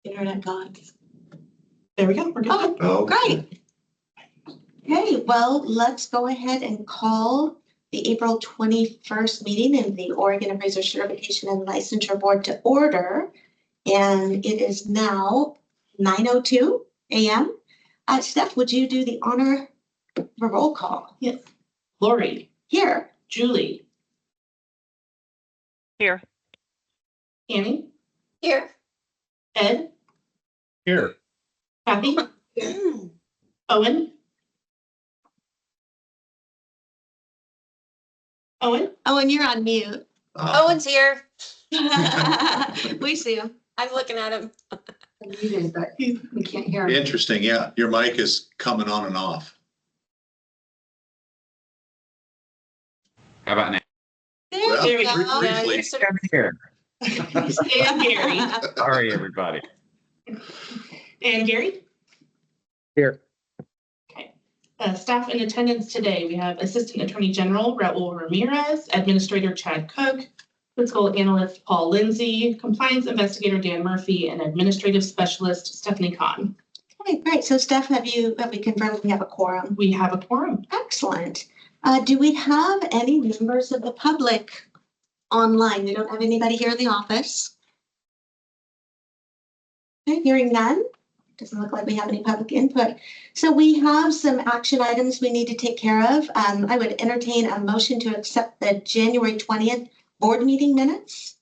Internet God. There we go. We're good. Oh, great. Okay, well, let's go ahead and call the April 21st meeting of the Oregon Appraiser Certification and Licensure Board to order. And it is now 9:02 a.m. Steph, would you do the honor of a roll call? Yes. Lori. Here. Julie. Here. Annie. Here. Ed. Here. Kathy. Owen. Owen. Owen, you're on mute. Owen's here. We see him. I'm looking at him. Muted, but we can't hear him. Interesting. Yeah, your mic is coming on and off. How about now? Well, There we There we go. go. briefly. I'm here. And Gary. Sorry, everybody. And Gary. Here. Okay. Staff in attendance today, we have Assistant Attorney General Raul Ramirez, Administrator Chad Cook, Fiscal Analyst Paul Lindsay, Compliance Investigator Dan Murphy, and Administrative Specialist Stephanie Kahn. Okay, great. So Steph, have we confirmed we have a quorum? We have a quorum. Excellent. Do we have any members of the public online? We don't have anybody here in the office. Okay, hearing none. Doesn't look like we have any public input. So we have some action items we need to take care of. I would entertain a motion to accept the January 20th board meeting minutes.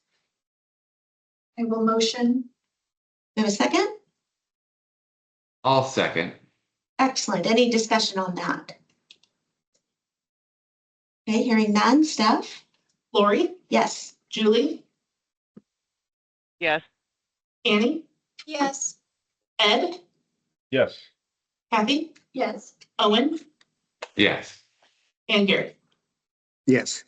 I will motion. Do we have a second? I'll second. Excellent. Any discussion on that? Okay, hearing none. Steph? Lori. Yes. Julie. Yes. Annie. Yes. Ed. Yes. Kathy. Yes. Owen. Yes. And Gary. Yes.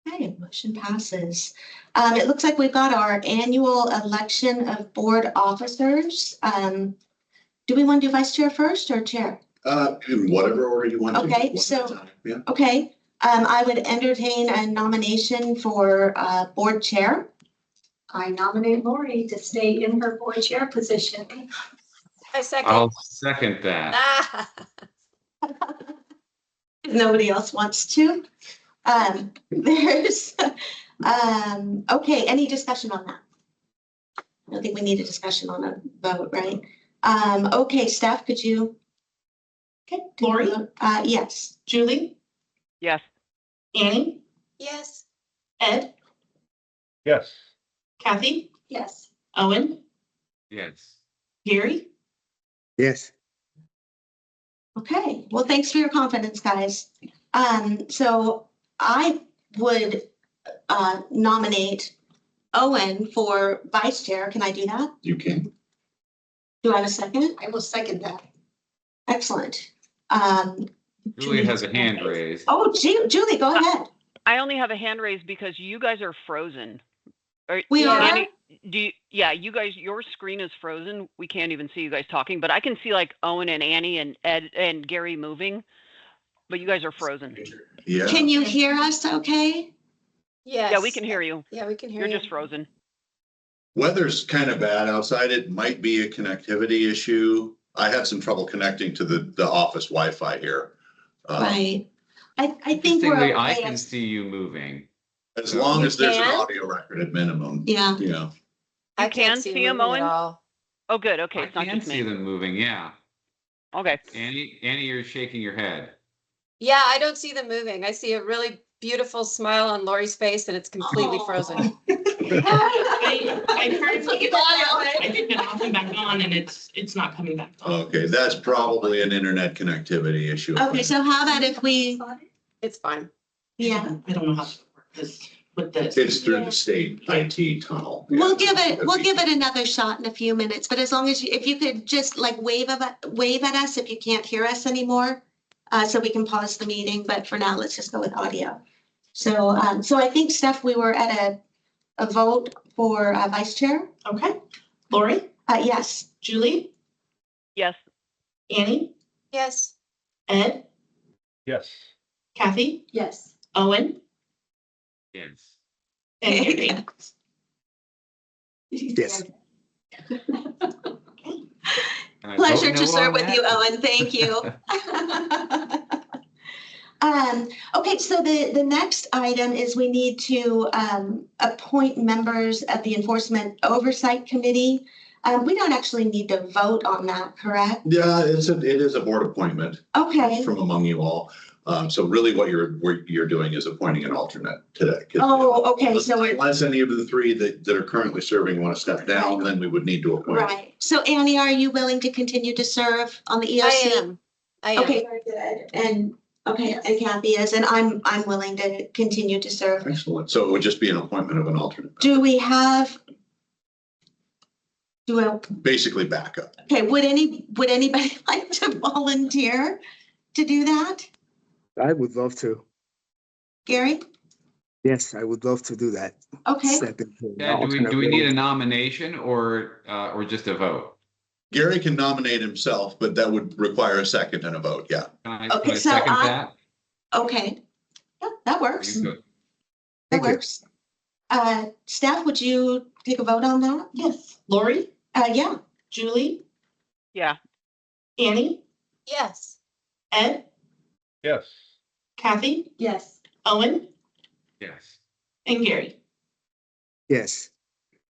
Okay, motion passes. It looks like we've got our annual election of board officers. Do we want to do vice chair first or chair? In whatever order you want to. Okay, One so- at a time. Yeah. Okay, I would entertain a nomination for board chair. I nominate Lori to stay in her board chair position. I second. I'll second that. Ah. If nobody else wants to. There's, okay, any discussion on that? I don't think we need a discussion on a vote, right? Okay, Steph, could you? Okay. Lori. Yes. Julie. Yes. Annie. Yes. Ed. Yes. Kathy. Yes. Owen. Yes. Gary. Yes. Okay, well, thanks for your confidence, guys. So I would nominate Owen for vice chair. Can I do that? You can. Do I have a second? I will second that. Excellent. Julie has a hand raised. Oh, Julie, go ahead. I only have a hand raised because you guys are frozen. We are? Annie, yeah, you guys, your screen is frozen. We can't even see you guys talking, but I can see like Owen and Annie and Ed and Gary moving, but you guys are frozen. Yeah. Can you hear us okay? Yes. Yeah, we can hear you. Yeah, we can hear You're you. just frozen. Weather's kind of bad outside. It might be a connectivity issue. I had some trouble connecting to the office Wi-Fi here. Right. I think Interestingly, we're I okay. can see you moving. As long You as there's an can? audio record at minimum. Yeah. Yeah. I You can't can see see him, moving Owen? at all. Oh, good. Okay, I it's not can just see me. them moving, yeah. Okay. Annie, you're shaking your head. Yeah, I don't see them moving. I see a really beautiful smile on Lori's face and it's completely Oh. frozen. I turned it off. I turned it off and back on, and it's not coming back on. Okay, that's probably an internet connectivity issue. Okay, so how about if we, It's fine. yeah, I don't know how to work this with this. It's through the state IT tunnel. we'll give it another shot in a few minutes, but as long as if you could just like wave at us if you can't hear us anymore, so we can pause the meeting, but for now, let's just go with audio. So, so I think, Steph, we were at a vote for vice chair. Okay. Lori. Yes. Julie. Yes. Annie. Yes. Ed. Yes. Kathy. Yes. Owen. Yes. And Gary. Yes. Can I Pleasure vote to no serve on with you, that? Owen. Thank you. Okay, so the next item is we need to appoint members of the Enforcement Oversight Committee. We don't actually need to vote on that, correct? Yeah, it is a board appointment Okay. from among you all. So really what you're doing is appointing an alternate today. 'Cause Oh, okay, so we're, unless any of the three that are currently serving want to step down, then we would need to appoint. right. So Annie, are you willing to continue to serve on the EOC? I am. Okay, very good. And, okay, and Kathy is, and I'm willing to continue to serve. Excellent. So it would just be an appointment of an alternate. Do we have? Basically backup. Okay, would anybody like to volunteer to do that? I would love to. Gary? Yes, I would love to do that. Okay, Step into an Yeah, do alternate we need role. a nomination or just a vote? Gary can nominate himself, but that would require a second and a vote. Yeah. Can Okay, I so second I- that? okay. Yeah, that works. You go. That Thank you. works. Steph, would you take a vote on that? Yes. Lori, Yeah, Julie, Yeah. Annie, Yes. Ed, Yes. Kathy, Yes. Owen, Yes. and Gary. Yes.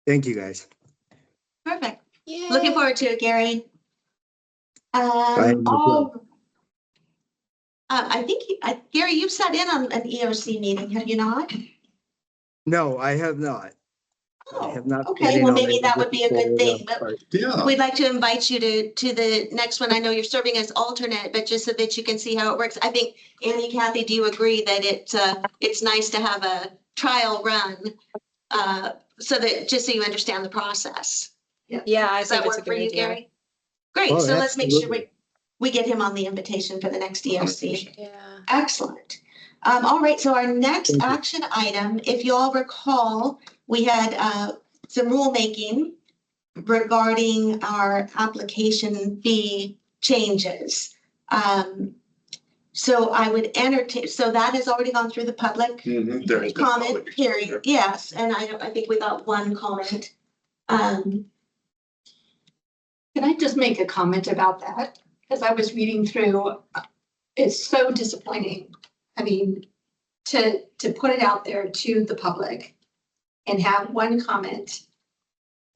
Thank you, guys. perfect. Yay. Looking forward to it, Gary. am as well. I think, Gary, you've sat in on an EOC meeting, have you not? No, I have not. I have not. Okay, been in well, on maybe it that would be a good before, thing, but but Yeah. we'd like to invite you to the next one. I know you're serving as alternate, but just so that you can see how it works. I think, Annie, Kathy, do you agree that it's nice to have a trial run? So that, just so you understand the process. Yeah, I Does that think it's a work for good you, idea. Gary? Great, Oh, so let's make sure absolutely. we get him on the invitation for the next EOC. Yeah. Excellent. All right, so our next Thank you. action item, if you all recall, we had some rulemaking regarding our application fee changes. So I would entertain, so that has already gone through the public Mhm. There has been comment public period, exposure. yes, and I think we got one comment. Can I just make a comment about that? Because I was reading through, it's so disappointing. I mean, to put it out there to the public and have one comment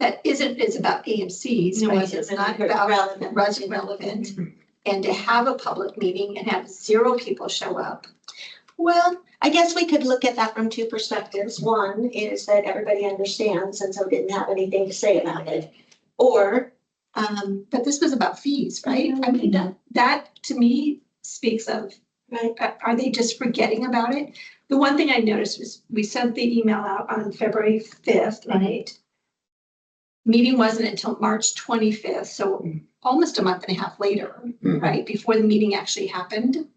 that it's about AMCs, No, right? It's not about relevant. And to have a public meeting and have 0 people show up. Well, I guess we could look at that from two perspectives. One is that everybody understands and so didn't have anything to say about it. Or, But this was about fees, right? I mean, that to me speaks of, right, are they just forgetting about it? The one thing I noticed was we sent the email out on February 5th, right? Meeting wasn't until March 25th, so almost a month and a half later, Mhm. right, before the meeting actually happened.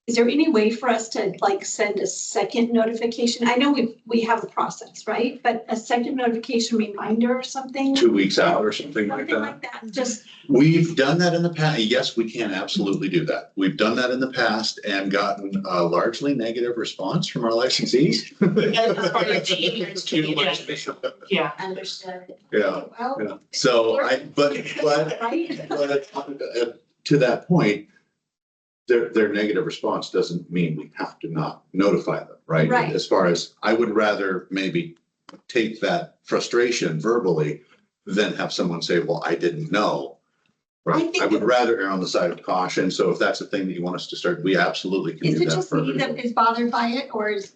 Is there any way for us to like send a second notification? I know we have a process, right? But a second notification reminder or something? 2 weeks out or something like Something that. like that, just, We've done that in the past. Yes, we can absolutely do that. We've done that in the past and gotten a largely negative response from our licensees. As part of the Yeah. understood. Yeah, well. yeah. So but Right? to that point, their negative response doesn't mean we have to not notify them, right? Right. As far as, I would rather maybe take that frustration verbally than have someone say, well, I didn't know. I Right, think I would rather err on the side of caution. So if that's a thing that you want us to start, we absolutely can Is do it that just for me that everyone. is bothered by it, or is,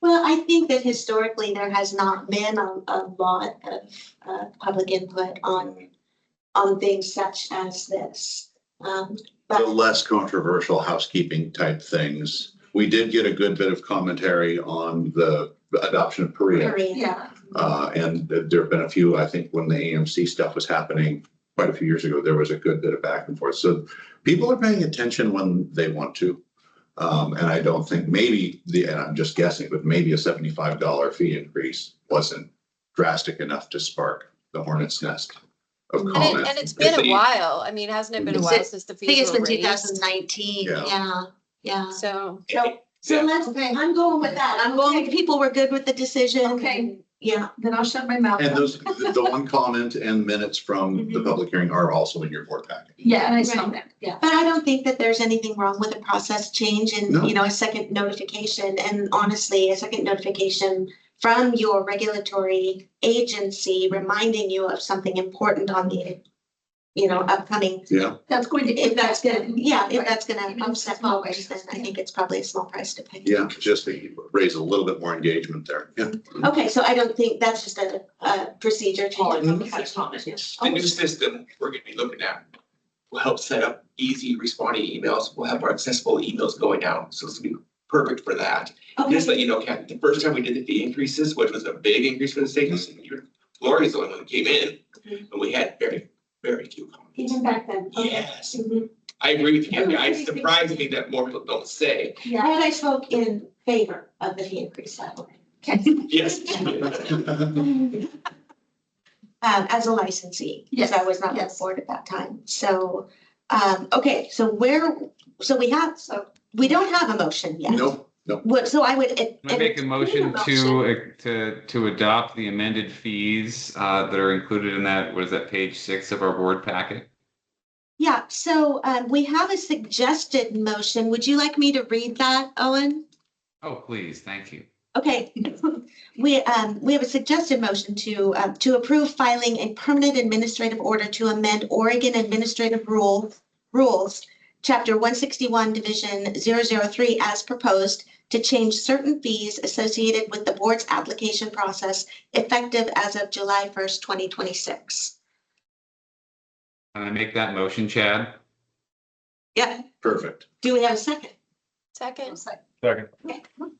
Well, I think that historically there has not been a lot of public input on things such as this. The But less controversial housekeeping type things. We did get a good bit of commentary on the adoption of Korea. yeah, And there have been a few, I think, when the AMC stuff was happening quite a few years ago, there was a good bit of back and forth. So people are paying attention when they want to. And I don't think and I'm just guessing, but maybe a $75 fee increase wasn't drastic enough to spark the hornet's nest of comment. And it's been a while. I mean, hasn't it been a Is while it- since the I think fees it's were been raised? 2019, Yeah. yeah. So, So let's, I'm going with that. I'm going, people were good with the decision. Okay. Yeah, Then I'll shut my mouth. And those, the one comment and minutes from the Mhm. public hearing are also in your board packet. Yeah, and I saw Right. that, yeah. but I don't think that there's anything wrong with a process change and, No. you know, a second notification. And honestly, a second notification from your regulatory agency reminding you of something important on the, you know, upcoming. Yeah, That's going to. If that's gonna, yeah, if Right. that's gonna Even if it's upset small folks, ways, then I yeah. think it's probably a small price to pay. yeah, just to raise a little bit more engagement there. Yeah. Okay, so I don't think that's just a procedure Paul, change. I have a comment. Yeah. The new system we're gonna be looking at will help set up easy responding emails. We'll have our accessible emails going out, so it's gonna be perfect for that. Just let Okay, you know, Kathy, the first time we did the fee increases, which was a big increase for the state, Lori's the only one who came in, Mhm. and we had very, very few comments. Even back then. Okay. Yes, Mhm. I agree with you, Kathy. It's surprising me that more people don't say, Yeah. and I spoke in favor of the fee increase that way. Okay. yes. As a licensee, because I was not on the Yes. board at that time. So, okay, so we don't have a motion yet. No, no. What, so I would. I make a motion to adopt the amended fees that are included in that, what is that, page 6 of our board packet? Yeah, so we have a suggested motion. Would you like me to read that, Owen? Oh, please, thank you. Okay, we have a suggested motion to approve filing a permanent administrative order to amend Oregon Administrative Rules, Chapter 161, Division 003, as proposed, to change certain fees associated with the board's application process effective as of July 1st, 2026. Can I make that motion, Chad? Yeah, Perfect. do we have a second? Second. Second.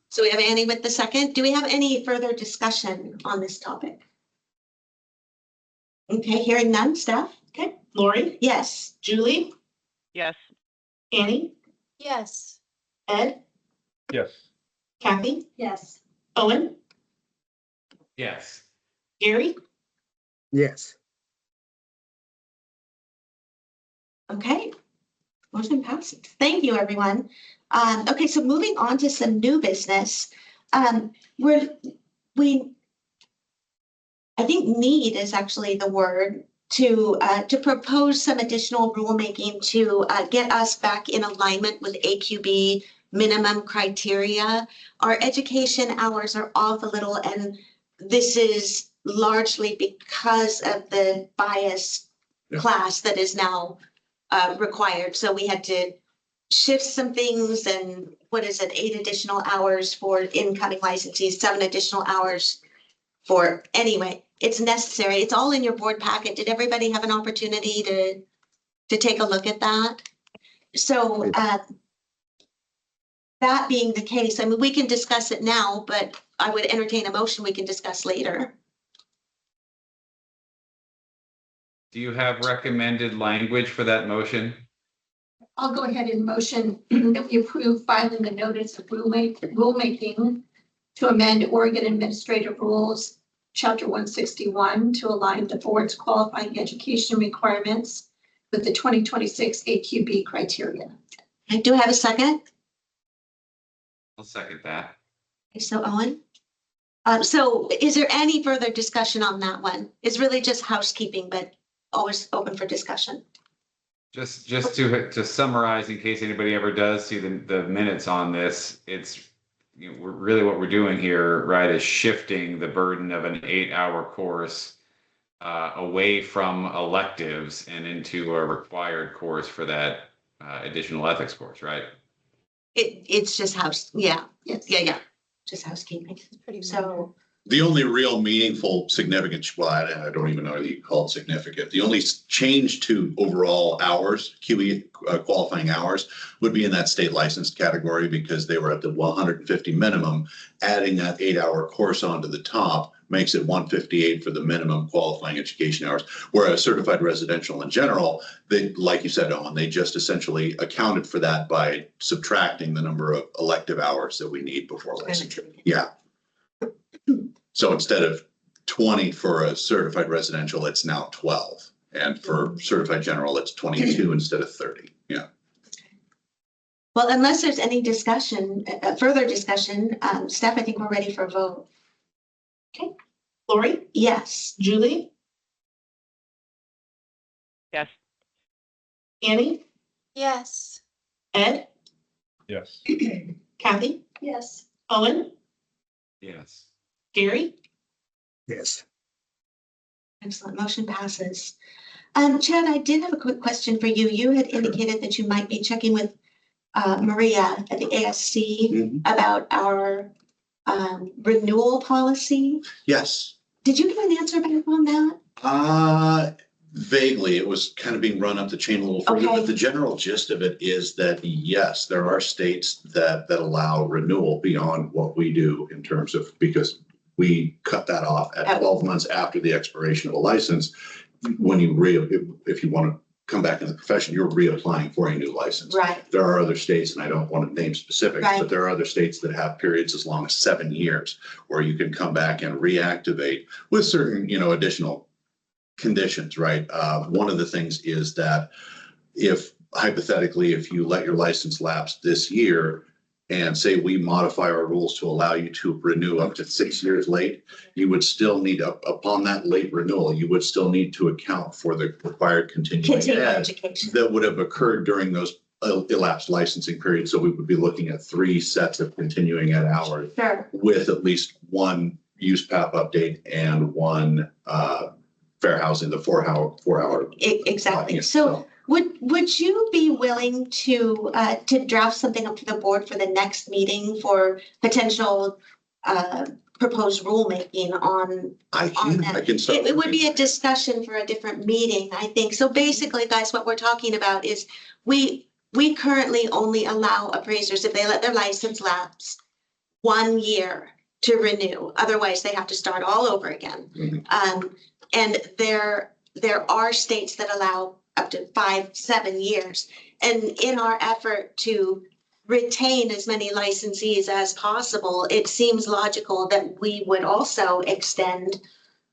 So we have Annie with the second. Do we have any further discussion on this topic? Okay, hearing none, staff? Okay, Lori, Yes. Julie, Yes. Annie, Yes. Ed, Yes. Kathy, Yes. Owen, Yes. Gary, Yes. Okay. Motion passes. Thank you, everyone. Okay, so moving on to some new business. I think need is actually the word to propose some additional rulemaking to get us back in alignment with AQB minimum criteria. Our education hours are off a little, and this is largely because of the bias Yeah. class that is now required. So we had to shift some things and 8 additional hours for incoming licensees, 7 additional hours for, anyway, it's necessary. It's all in your board packet. Did everybody have an opportunity to take a look at that? So that being the case, I mean, we can discuss it now, but I would entertain a motion we can discuss later. Do you have recommended language for that motion? I'll go ahead and motion that we approve filing the notice of rulemaking to amend Oregon Administrative Rules, Chapter 161, to align the board's qualifying education requirements with the 2026 AQB criteria. I do have a second. I'll second that. Okay, so Owen. So is there any further discussion on that one? It's really just housekeeping, but always open for discussion. Just to summarize, in case anybody ever does see the minutes on this, it's, you know, really what we're doing here, right, is shifting the burden of an 8-hour course away from electives and into a required course for that additional ethics course, right? It's just Yes. yeah, just housekeeping. Pretty So, The only real meaningful significant, well, I don't even know whether you call it significant. The only change to overall hours, QE qualifying hours, would be in that state licensed category because they were at the 150 minimum. Adding that 8-hour course onto the top makes it 158 for the minimum qualifying education hours. Whereas certified residential in general, they, like you said, Owen, they just essentially accounted for that by subtracting the number of elective hours that we need before licensure. Yeah. So instead of 20 for a certified residential, it's now 12. And for certified general, it's 22 instead of 30. Yeah. well, unless there's any discussion, further discussion, Steph, I think we're ready for a vote. Lori, Yes. Julie, Yes. Annie, Yes. Ed, Yes. Kathy, Yes. Owen, Yes. Gary. Yes. Excellent. Motion passes. Chad, I did have a quick question for you. You had indicated that you might be checking with Maria at the ASC Mhm. about our renewal policy. Yes. Did you get an answer back on that? Vaguely, it was kind of being run up the chain a little further, Okay. but the general gist of it is that, yes, there are states that allow renewal beyond what we do in terms of, because we cut that off at 12 months after the expiration of a license. When you if you want to come back in the profession, you're reapplying for a new license. Right. There are other states, and I don't want to name specifics, Right. but there are other states that have periods as long as 7 years where you can come back and reactivate with certain, additional conditions, right? One of the things is that if hypothetically, if you let your license lapse this year and say we modify our rules to allow you to renew up to 6 years late, you would still need, upon that late renewal, you would still need to account for the required continuing Continuing ed education. that would have occurred during those elapsed licensing periods. So we would be looking at 3 sets of continuing ed hours Sure. with at least one use PAP update and one fair housing, the 4-hour. Exactly. Yeah, So would you be willing to draft something up to the board for the next meeting for potential proposed rulemaking on I that? can start. It would be a discussion for a different meeting, I think. So basically, guys, what we're talking about is we currently only allow appraisers, if they let their license lapse, 1 year to renew. Otherwise, they have to start all over again. Mhm. And there are states that allow up to 5-7 years. And in our effort to retain as many licensees as possible, it seems logical that we would also extend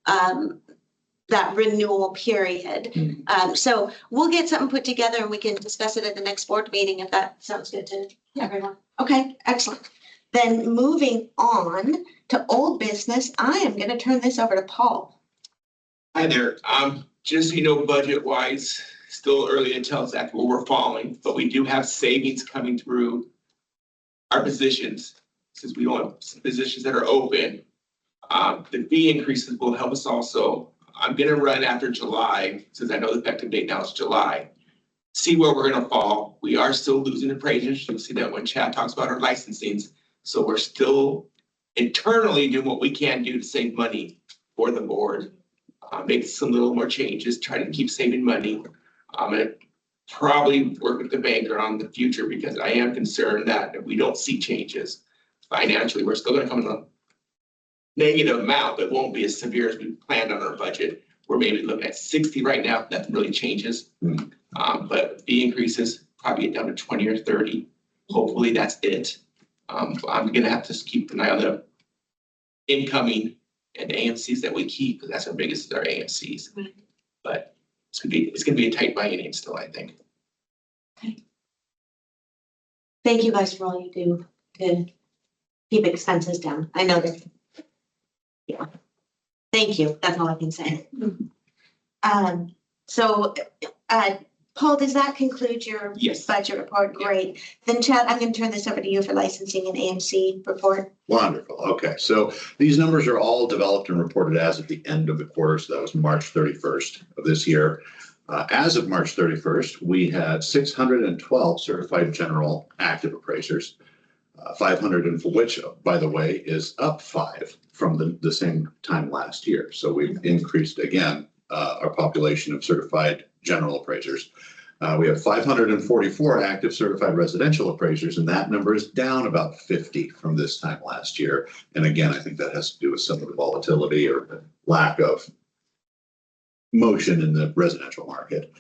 that renewal period. Mhm. So we'll get something put together and we can discuss it at the next board meeting if that sounds good to everyone. Okay, excellent. Then moving on to old business, I am going to turn this over to Paul. Hi there. Just so you know, budget wise, still early to tell exactly where we're falling, but we do have savings coming through our positions. Since we don't have positions that are open, the fee increases will help us also. I'm gonna run after July, since I know the effective date now is July. See where we're gonna fall. We are still losing appraisers. You'll see that when Chad talks about our licensings. So we're still internally doing what we can do to save money for the board. Make some little more changes, try to keep saving money. And probably work with the banker on the future because I am concerned that if we don't see changes financially, we're still gonna come in a negative amount, but it won't be as severe as we planned on our budget. We're maybe looking at 60 right now, if nothing really changes. But fee increases probably get down to 20 or 30. Hopefully that's it. I'm gonna have to keep an eye on the incoming and the AMCs that we keep, because that's our biggest is our AMCs. Right. But it's gonna be a tight biennium still, I think. Thank you guys for all you do to keep expenses down. I know that. Yeah. Thank you. That's all I can say. So, Paul, does that conclude your Yes. budget report? Great. Then Chad, I'm going to turn this over to you for licensing and AMC report. Wonderful. Okay, so these numbers are all developed and reported as of the end of the quarter. So that was March 31st of this year. As of March 31st, we had 612 certified general active appraisers, 500 and for which, by the way, is up 5 from the same time last year. So we've increased again our population of certified general appraisers. We have 544 active certified residential appraisers, and that number is down about 50 from this time last year. And again, I think that has to do with some of the volatility or the lack of motion in the residential market.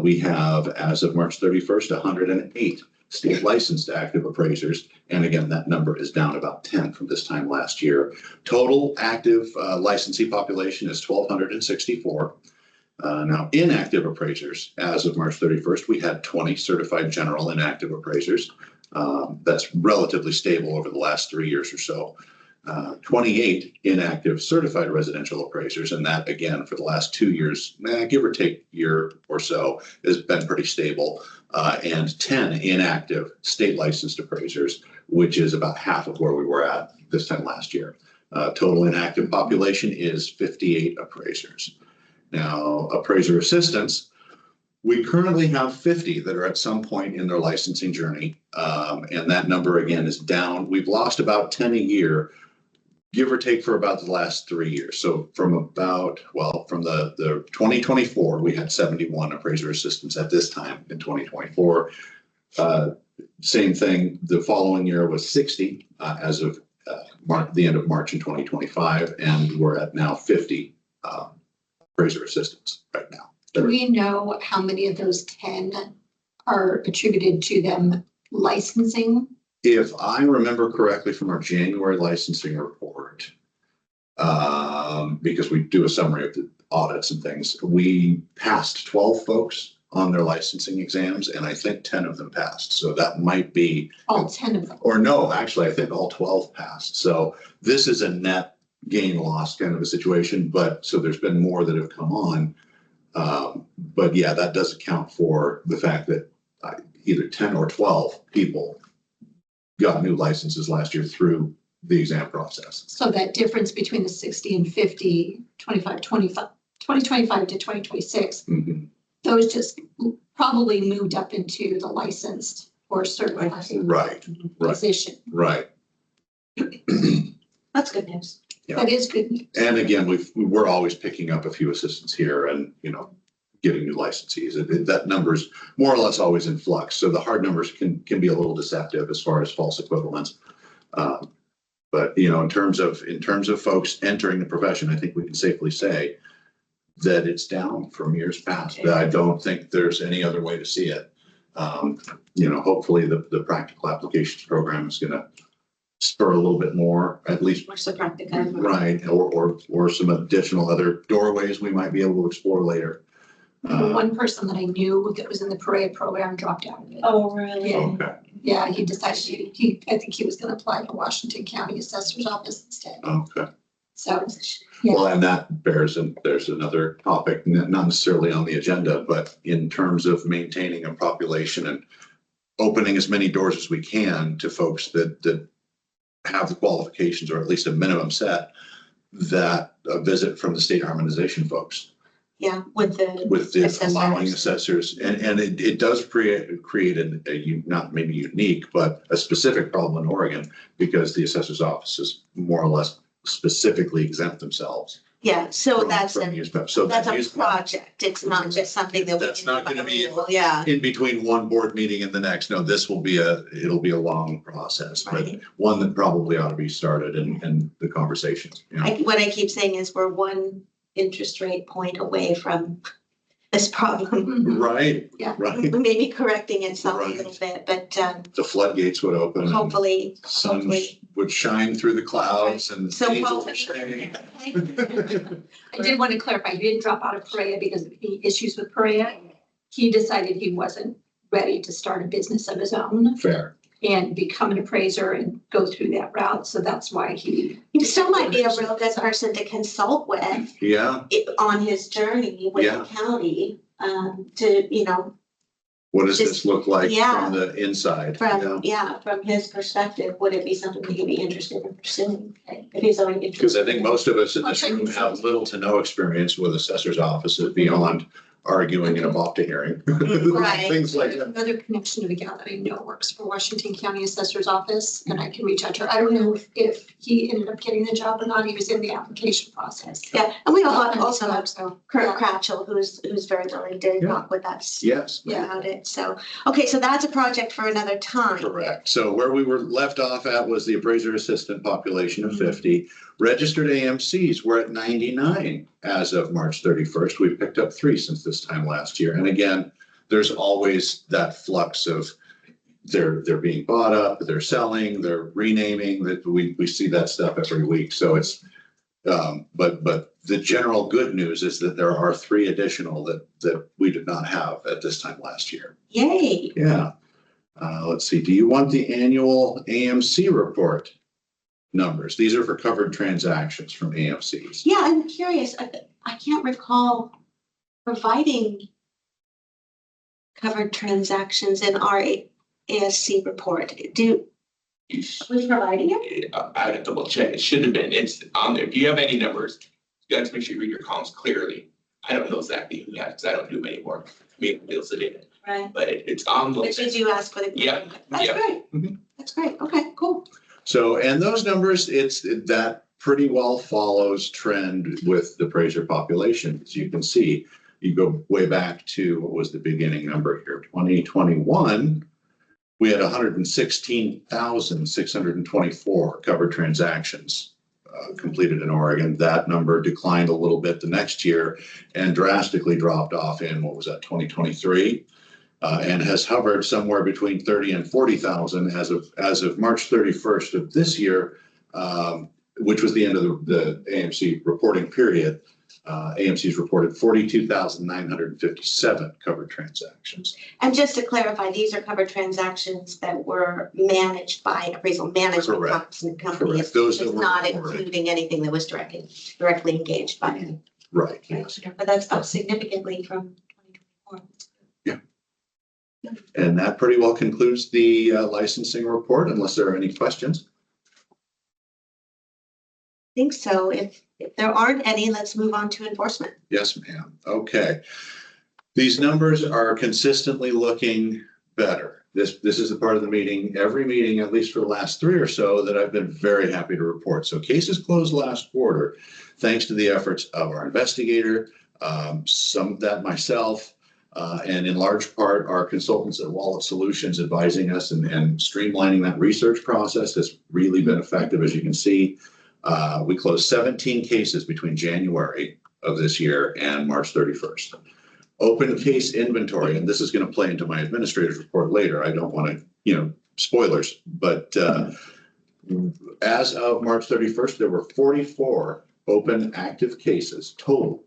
We have, as of March 31st, 108 state licensed active appraisers. And again, that number is down about 10 from this time last year. Total active licensee population is 1,264. Now, inactive appraisers, as of March 31st, we had 20 certified general inactive appraisers. That's relatively stable over the last 3 years or so. 28 inactive certified residential appraisers. And that, again, for the last 2 years, give or take year or so, has been pretty stable. And 10 inactive state licensed appraisers, which is about half of where we were at this time last year. Total inactive population is 58 appraisers. Now, appraiser assistants, we currently have 50 that are at some point in their licensing journey. And that number, again, is down. We've lost about 10 a year, give or take, for about the last 3 years. So from about, well, from the 2024, we had 71 appraiser assistants at this time in 2024. Same thing, the following year was 60 as of the end of March in 2025, and we're at now 50 appraiser assistants right now. Do we know how many of those 10 are attributed to them licensing? If I remember correctly from our January licensing report, because we do a summary of the audits and things, we passed 12 folks on their licensing exams, and I think 10 of them passed. So that might be All 10 of them. Or no, actually, I think all 12 passed. So this is a net gain loss kind of a situation, but so there's been more that have come on. But yeah, that does account for the fact that either 10 or 12 people got new licenses last year through the exam process. So that difference between the 60 and 50, 2025 to 2026, those just probably moved up into the licensed or certified Right, position. right. That's good news. Yeah. That is good news. And again, we're always picking up a few assistants here and, getting new licensees. That number's more or less always in flux. So the hard numbers can be a little deceptive as far as false equivalents. But in terms of folks entering the profession, I think we can safely say that it's down from years past. I don't think there's any other way to see it. Hopefully the practical applications program is going to spur a little bit more, at least. More so practical. Right, or some additional other doorways we might be able to explore later. One person that I knew that was in the parade program dropped out of it. Oh, really? Yeah. Okay, Yeah, he decided I think he was going to apply for Washington County Assessor's Office instead. okay. So, yeah. Well, and that there's another topic, not necessarily on the agenda, but in terms of maintaining a population and opening as many doors as we can to folks that have the qualifications, or at least a minimum set, that a visit from the state harmonization folks. Yeah, with the assessors. allowing assessors, and it does create a not maybe unique, but a specific problem in Oregon, because the assessor's offices more or less specifically exempt themselves. Yeah, so that's from a use map. So that's that a use map, project. It's not just something that we That's can not do gonna by be- rule. Yeah, in between one board meeting and the next. No, this will be it'll be a long process, but right. one that probably ought to be started and the conversations. What I keep saying is we're one interest rate point away from this problem. Right, Yeah. right. Maybe correcting itself a Right. little bit, but The floodgates would open. and hopefully. Sun would shine through the clouds and So angels would hopefully. sing. I did want to clarify, he didn't drop out of Perea because of the issues with Perea. He decided he wasn't ready to start a business of his own Fair. and become an appraiser and go through that route. So that's why he. He still might be a real good person to consult with Yeah. on his journey with Yeah. the county, What does Just- this look like yeah. from the inside? from his perspective, would it be something that he'd be interested in pursuing? If he's already interested. Because I think most of us in I'll this check room this have out. little to no experience with assessor's offices beyond arguing in a BOPTA hearing. Right. Things like that. Another connection to the gal that I know works for Washington County Assessor's Office, and I can reach out to her. I don't know if he ended up getting the job or not. He was in the application process. Yeah, and we And also have so, Kurt yeah. Cratchell, who's very willing to Yeah. talk with us Yes. about it. So, okay, so that's a project for another time. Correct. So where we were left off at was the appraiser assistant population of 50. Registered AMCs were at 99 as of March 31st. We've picked up 3 since this time last year. And again, there's always that flux of they're being bought up, they're selling, they're renaming, that we see that stuff every week. So it's but the general good news is that there are 3 additional that we did not have at this time last year. Yay. Yeah. Let's see. Do you want the annual AMC report? numbers. These are for covered transactions from AMCs. Yeah, I'm curious. I can't recall providing covered transactions in our ASC report. Are we providing it? I'd have to double check. It should have been. It's on there. If you have any numbers, you got to make sure you read your columns clearly. I don't know exactly who because I don't do them anymore. Me deals it in, Right. but it's on the. But did you ask for the? Yeah, That's yeah. great. Mhm. That's great. Okay, cool. So, and those numbers, that pretty well follows trend with the Appraiser population. As you can see, you go way back to what was the beginning number here, 2021. We had 116,624 covered transactions completed in Oregon. That number declined a little bit the next year and drastically dropped off in, what was that, 2023? And has hovered somewhere between 30 and 40,000 as of March 31st of this year, which was the end of the AMC reporting period. AMC's reported 42,957 covered transactions. And just to clarify, these are covered transactions that were managed by appraisal management Correct. companies. Correct. Those that It's were not reported. including anything that was directly engaged by it. Right, yes. But that's up significantly from 2024. And that pretty well concludes the licensing report, unless there are any questions. I think so. If there aren't any, let's move on to enforcement. Yes, ma'am. Okay. These numbers are consistently looking better. This is the part of the meeting, every meeting, at least for the last 3 or so, that I've been very happy to report. So cases closed last quarter, thanks to the efforts of our investigator, some of that myself, and in large part, our consultants at Wallet Solutions advising us and streamlining that research process has really been effective. As you can see, we closed 17 cases between January of this year and March 31st. Open case inventory, and this is going to play into my administrator's report later. I don't want to, spoilers, but as of March 31st, there were 44 open active cases total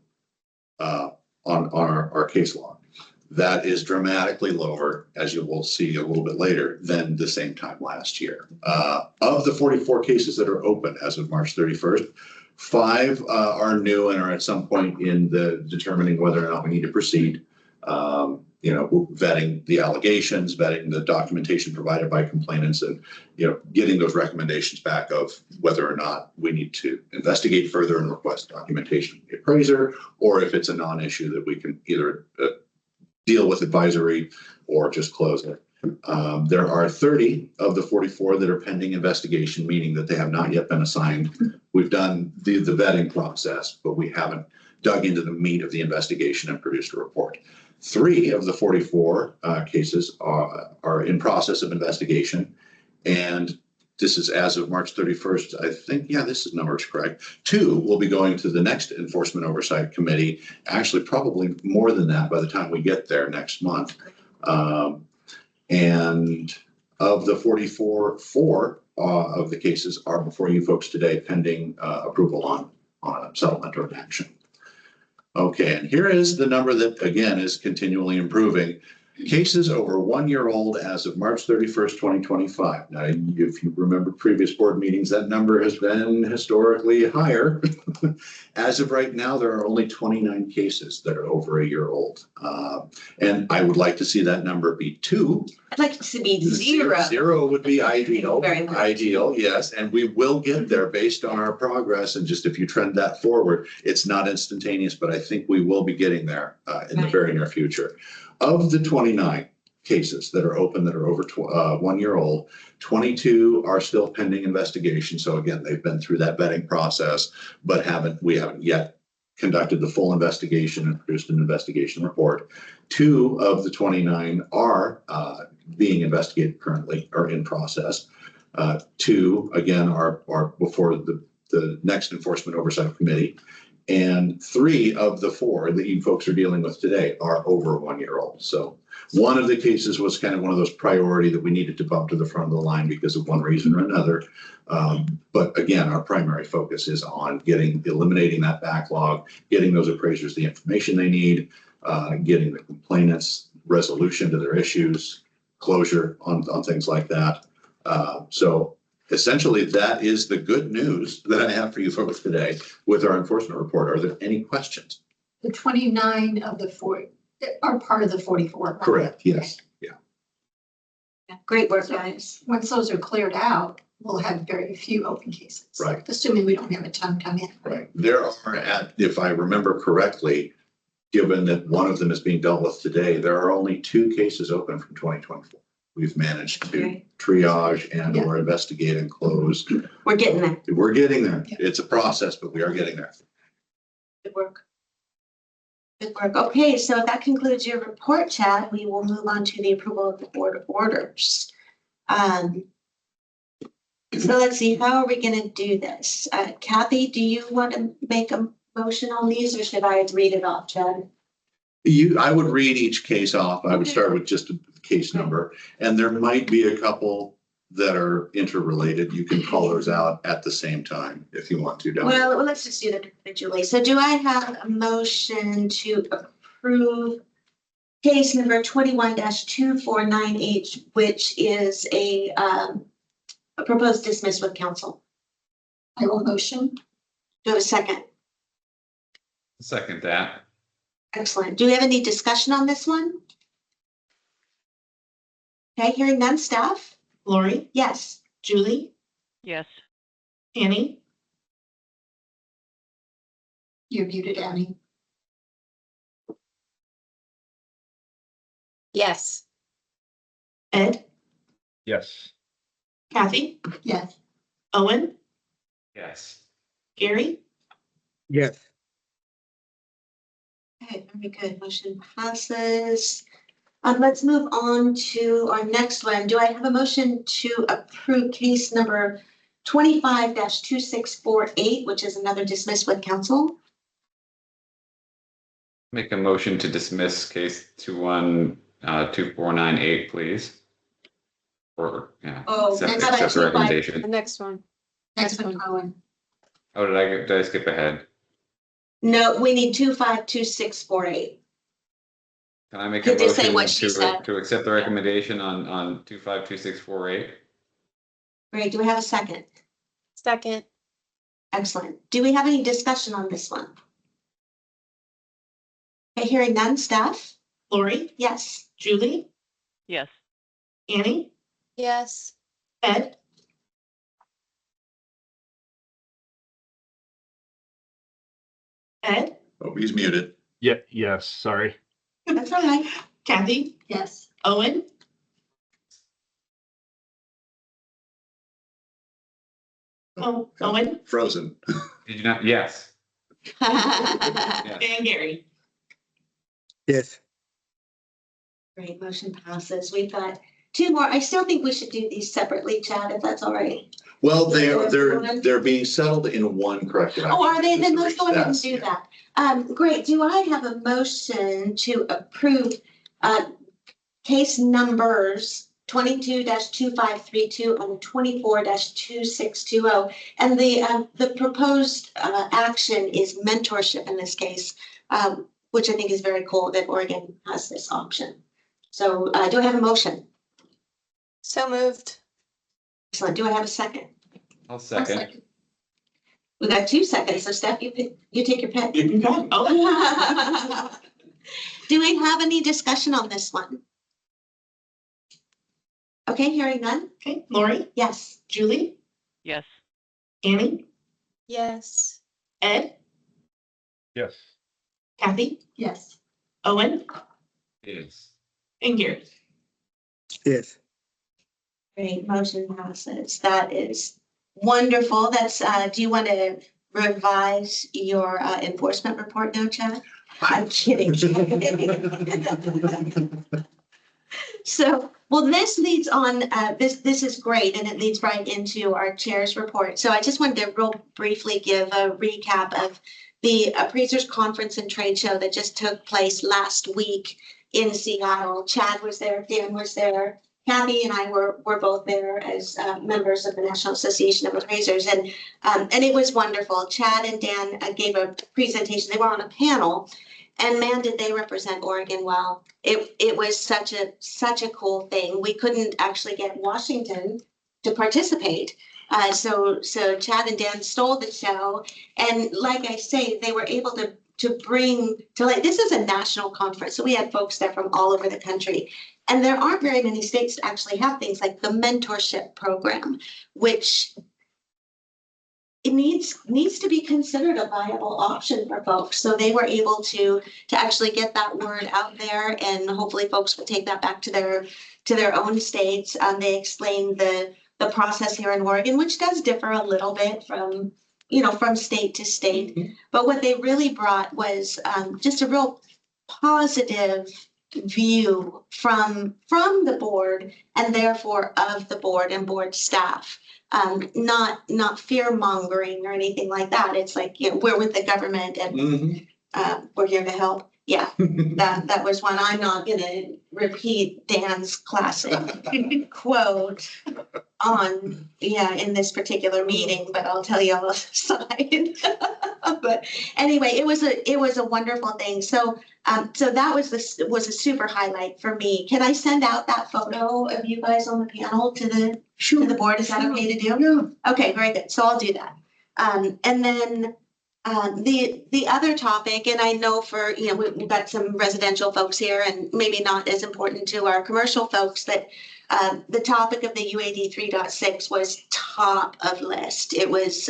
on our case log. That is dramatically lower, as you will see a little bit later, than the same time last year. Of the 44 cases that are open as of March 31st, 5 are new and are at some point in the determining whether or not we need to proceed. Vetting the allegations, vetting the documentation provided by complainants, and getting those recommendations back of whether or not we need to investigate further and request documentation from the appraiser, or if it's a non-issue that we can either deal with advisory or just close it. There are 30 of the 44 that are pending investigation, meaning that they have not yet been assigned. We've done the vetting process, but we haven't dug into the meat of the investigation and produced a report. 3 of the 44 cases are in process of investigation. And this is as of March 31st. I think, this number is correct. 2 will be going to the next Enforcement Oversight Committee. Actually, probably more than that by the time we get there next month. And of the 44, 4 of the cases are before you folks today pending approval on a settlement or an action. Okay, and here is the number that, again, is continually improving. Cases over 1 year old as of March 31st, 2025. Now, if you remember previous board meetings, that number has been historically higher. As of right now, there are only 29 cases that are over 1 year old. And I would like to see that number be 2. I'd like it to be 0. 0 would be ideal. Very much. Ideal, yes. And we will get there based on our progress. And just if you trend that forward, it's not instantaneous, but I think we will be getting there in the very near future. Of the 29 cases that are open that are over 1 year old, 22 are still pending investigation. So again, they've been through that vetting process, but we haven't yet conducted the full investigation and produced an investigation report. 2 of the 29 are being investigated currently or in process. 2, again, are before the next Enforcement Oversight Committee. And 3 of the 4 that you folks are dealing with today are over 1 year old. So one of the cases was kind of one of those priority that we needed to bump to the front of the line because of one reason or another. But again, our primary focus is on eliminating that backlog, getting those appraisers the information they need, getting the complainants resolution to their issues, closure on things like that. So essentially, that is the good news that I have for you folks today with our enforcement report. Are there any questions? The 29 of the 40 are part of the 44. right? Correct, yes, yeah. Great work, guys. Once those are cleared out, we'll have very few open cases. Right. Assuming we don't have a ton come in. Right. There are, if I remember correctly, given that one of them is being dealt with today, there are only 2 cases open from 2024. We've managed to Okay. triage and or investigate and close. We're getting there. We're getting there. Yeah. It's a process, but we are getting there. Good work. Good work. Okay, so if that concludes your report, Chad, we will move on to the approval of the board orders. So let's see, how are we gonna do this? Kathy, do you want to make a motion on these or should I read it off, Chad? I would read each case off. I would Okay. start with just a case number, and there might be a couple that are interrelated. You can call those out at the same time if you want to. Well, let's just do them individually. So do I have a motion to approve case number 21-2498, which is a proposed dismiss with counsel? I will motion. Do you have a second? Second that. Excellent. Do we have any discussion on this one? Okay, hearing none, staff? Lori, Yes. Julie, Yes. Annie, You're muted, Annie. Yes. Ed, Yes. Kathy, Yes. Owen, Yes. Gary, Yes. Okay, very good. Motion passes. Let's move on to our next one. Do I have a motion to approve case number 25-2648, which is another dismiss with counsel? Make a motion to dismiss case 212498, please. Or, yeah. Oh, Accept and how about accept the 25? The recommendation. next one. Next one, Owen. Oh, did I skip ahead? No, we need 252648. Can I make a Could you say motion what she said? to accept the recommendation on 252648? Great. Do we have a second? Second. Excellent. Do we have any discussion on this one? Okay, hearing none, staff? Lori, Yes. Julie, Yes. Annie, Yes. Ed, Ed, Oh, he's muted. Yeah, yes, sorry. That's all right. Kathy, Yes. Owen, Owen, Frozen. Did you not? Yes. Yes. and Gary. Yes. Great, motion passes. We've got 2 more. I still think we should do these separately, Chad, if that's all right. Well, they're being settled in one corrective action. Oh, are they? Then let's Just to go ahead and reach do that. that. Great. Do I have a motion to approve case numbers 22-2532 and 24-2620? And the proposed action is mentorship in this case, which I think is very cool that Oregon has this option. So do I have a motion? So moved. Excellent. Do I have a second? I'll second. We got 2 seconds. So Steph, you take your pick. You can go. Oh, Do we have any discussion on this one? Okay, hearing none? okay. Lori, Yes. Julie, Yes. Annie, Yes. Ed, Yes. Kathy, Yes. Owen, Yes. and Gary. Yes. Great, motion passes. That is wonderful. That's, do you want to revise your enforcement report now, Chad? I'm kidding. So, well, this leads on, this is great, and it leads right into our chair's report. So I just wanted to real briefly give a recap of the Appraisers Conference and Trade Show that just took place last week in Seattle. Chad was there, Dan was there, Kathy and I were both there as members of the National Association of Appraisers, and it was wonderful. Chad and Dan gave a presentation. They were on a panel. And man, did they represent Oregon well. It was such a cool thing. We couldn't actually get Washington to participate So Chad and Dan stole the show. And like I say, they were able to bring to like, this is a national conference. So we had folks there from all over the country. And there aren't very many states that actually have things like the mentorship program, which it needs to be considered a viable option for folks. So they were able to actually get that word out there, and hopefully folks will take that back to their own states. They explained the process here in Oregon, which does differ a little bit from state to state. Mm-hmm. But what they really brought was just a real positive view from the board, and therefore of the board and board staff. Not fear mongering or anything like that. It's like, we're with the government and we're here to help. Yeah, that was one. I'm not gonna repeat Dan's classic quote in this particular meeting, but I'll tell you on the side. But anyway, it was a wonderful thing. So that was a super highlight for me. Can I send out that photo of you guys on the panel to the board? Is that okay to do? Yeah. Okay, very good. So I'll do that. And then the other topic, and I know for, we've got some residential folks here and maybe not as important to our commercial folks, but the topic of the UAD 3.6 was top of list. It was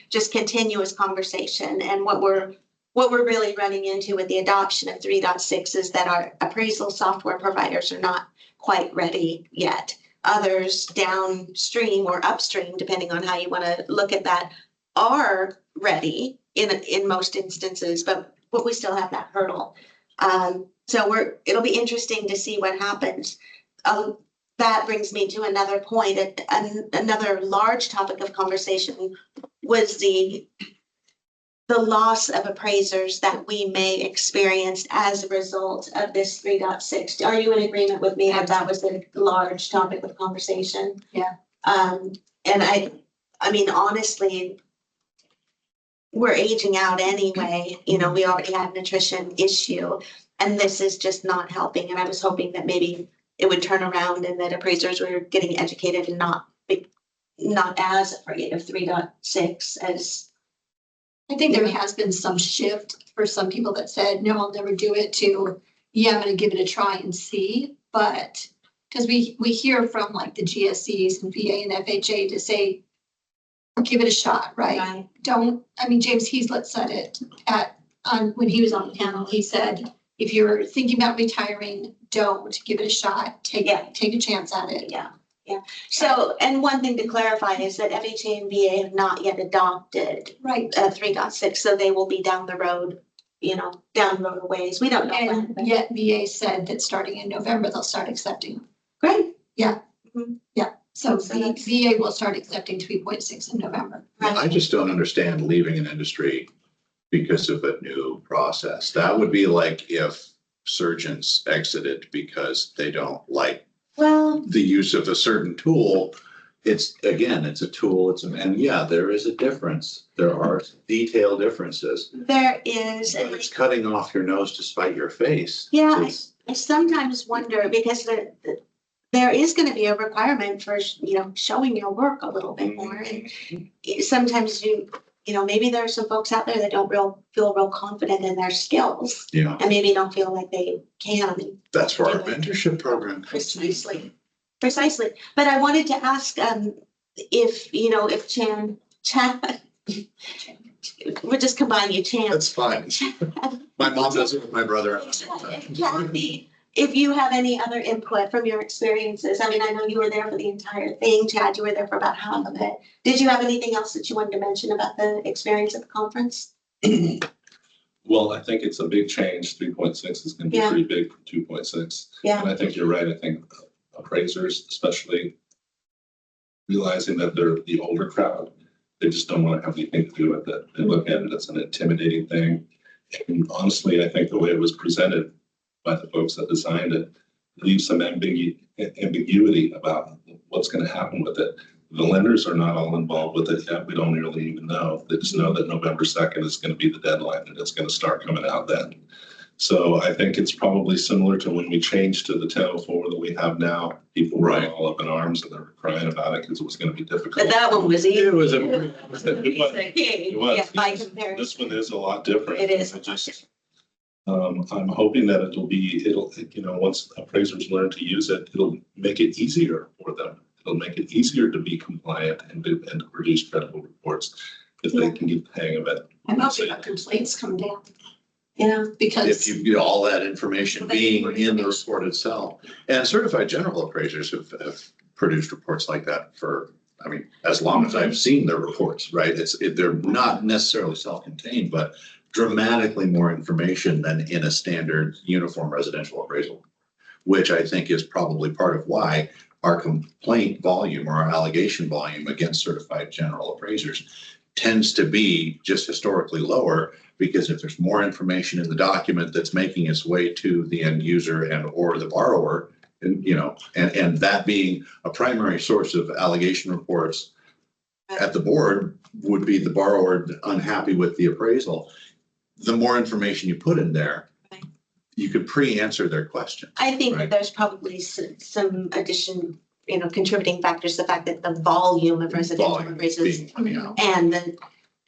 just continuous conversation. And what we're really running into with the adoption of 3.6 is that our appraisal software providers are not quite ready yet. Others downstream or upstream, depending on how you want to look at that, are ready in most instances, but we still have that hurdle. So it'll be interesting to see what happens. That brings me to another point. Another large topic of conversation was the loss of appraisers that we may experience as a result of this 3.6. Are you in agreement with me that was a large topic of conversation? Yeah. And I mean, honestly, we're aging out anyway. We already had an attrition issue, and this is just not helping. And I was hoping that maybe it would turn around and that appraisers were getting educated and not as afraid of 3.6 as. I think there has been some shift for some people that said, no, I'll never do it, to, yeah, I'm gonna give it a try and see. But because we hear from like the GSCs and VA and FHA to say, give it a shot, right? James Heaslett said it when he was on the panel. He said, if you're thinking about retiring, don't give it a shot. Take a chance at it. Yeah. So, and one thing to clarify is that FHA and VA have not yet adopted 3.6, so they will be down the road, down the road a ways. We don't know when. And yet VA said that starting in November, they'll start accepting. Great. Yeah. Mm-hmm. Yeah. So So VA will start accepting 3.6 in November. Right. I just don't understand leaving an industry because of a new process. That would be like if surgeons exited because they don't like the use of a certain tool. It's a tool. And yeah, there is a difference. There are detail differences. There is. But it's cutting off your nose to spite your face. Yeah, I sometimes wonder, because there is going to be a requirement for, showing your work a little bit more. And sometimes maybe there are some folks out there that don't feel real confident in their skills. Yeah. And maybe don't feel like they can. That's where our mentorship program comes in. Precisely. But I wanted to ask if Chad, we'll just combine you, Chan. That's fine. My mom does it with my brother. Kathy, if you have any other input from your experiences. I mean, I know you were there for the entire thing. Chad, you were there for about half of it. Did you have anything else that you wanted to mention about the experience at the conference? Well, I think it's a big change. 3.6 is going to be pretty big from 2.6. Yeah. And I think you're right. I think appraisers, especially realizing that they're the older crowd, they just don't want to have anything to do with it. They look at it as an intimidating thing. And honestly, I think the way it was presented by the folks that designed it leaves some ambiguity about what's going to happen with it. The lenders are not all involved with it yet. We don't really even know. They just know that November 2nd is going to be the deadline and it's going to start coming out then. So I think it's probably similar to when we changed to the 1004 that we have now. People were all up in arms and they were crying about it because it was going to be difficult. But that one was easy. It was a, It was. Yeah, by comparison. This one is a lot different. It is. I'm hoping that it'll, once appraisers learn to use it, it'll make it easier for them. It'll make it easier to be compliant and to produce credible reports if they can get the hang of it. I'm hoping our complaints come down Yeah. because. if you get all that information being in the report itself. And certified general appraisers have produced reports like that for, as long as I've seen their reports, right? They're not necessarily self-contained, but dramatically more information than in a standard uniform residential appraisal, which I think is probably part of why our complaint volume or our allegation volume against certified general appraisers tends to be just historically lower, because if there's more information in the document that's making its way to the end user and or the borrower, and that being a primary source of allegation reports at the board would be the borrower unhappy with the appraisal. The more information you put in there, Right. you could pre-answer their question. I think that Right. there's probably some addition, contributing factors, the fact that the volume of residential Volume appraisals being, and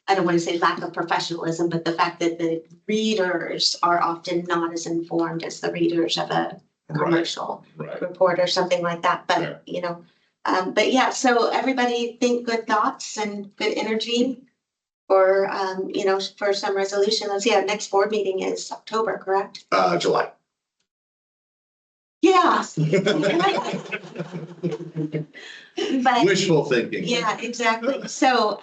I don't want to say lack of professionalism, but the fact that the readers are often not as informed as the readers of a commercial Right. report or something like that. But, but yeah, so everybody think good thoughts and good energy for, for some resolution. Let's see, our next board meeting is October, correct? July. Yeah. But Wishful thinking. yeah, exactly. So,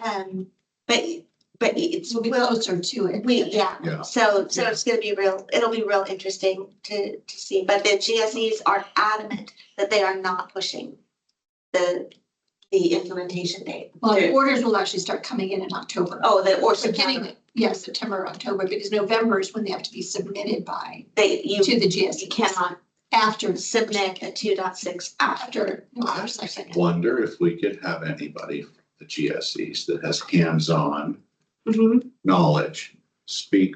but it's, We'll be closer to it. Yeah. so it's gonna be it'll be real interesting to see. But the GSEs are adamant that they are not pushing the implementation date. Well, the orders will actually start coming in October. Oh, or Beginning, yes, September, October, because November is when they have to be submitted by you to the GSE. you cannot After submit a 2.6 after I November 2nd. wonder if we could have anybody from the GSEs that has hands-on knowledge speak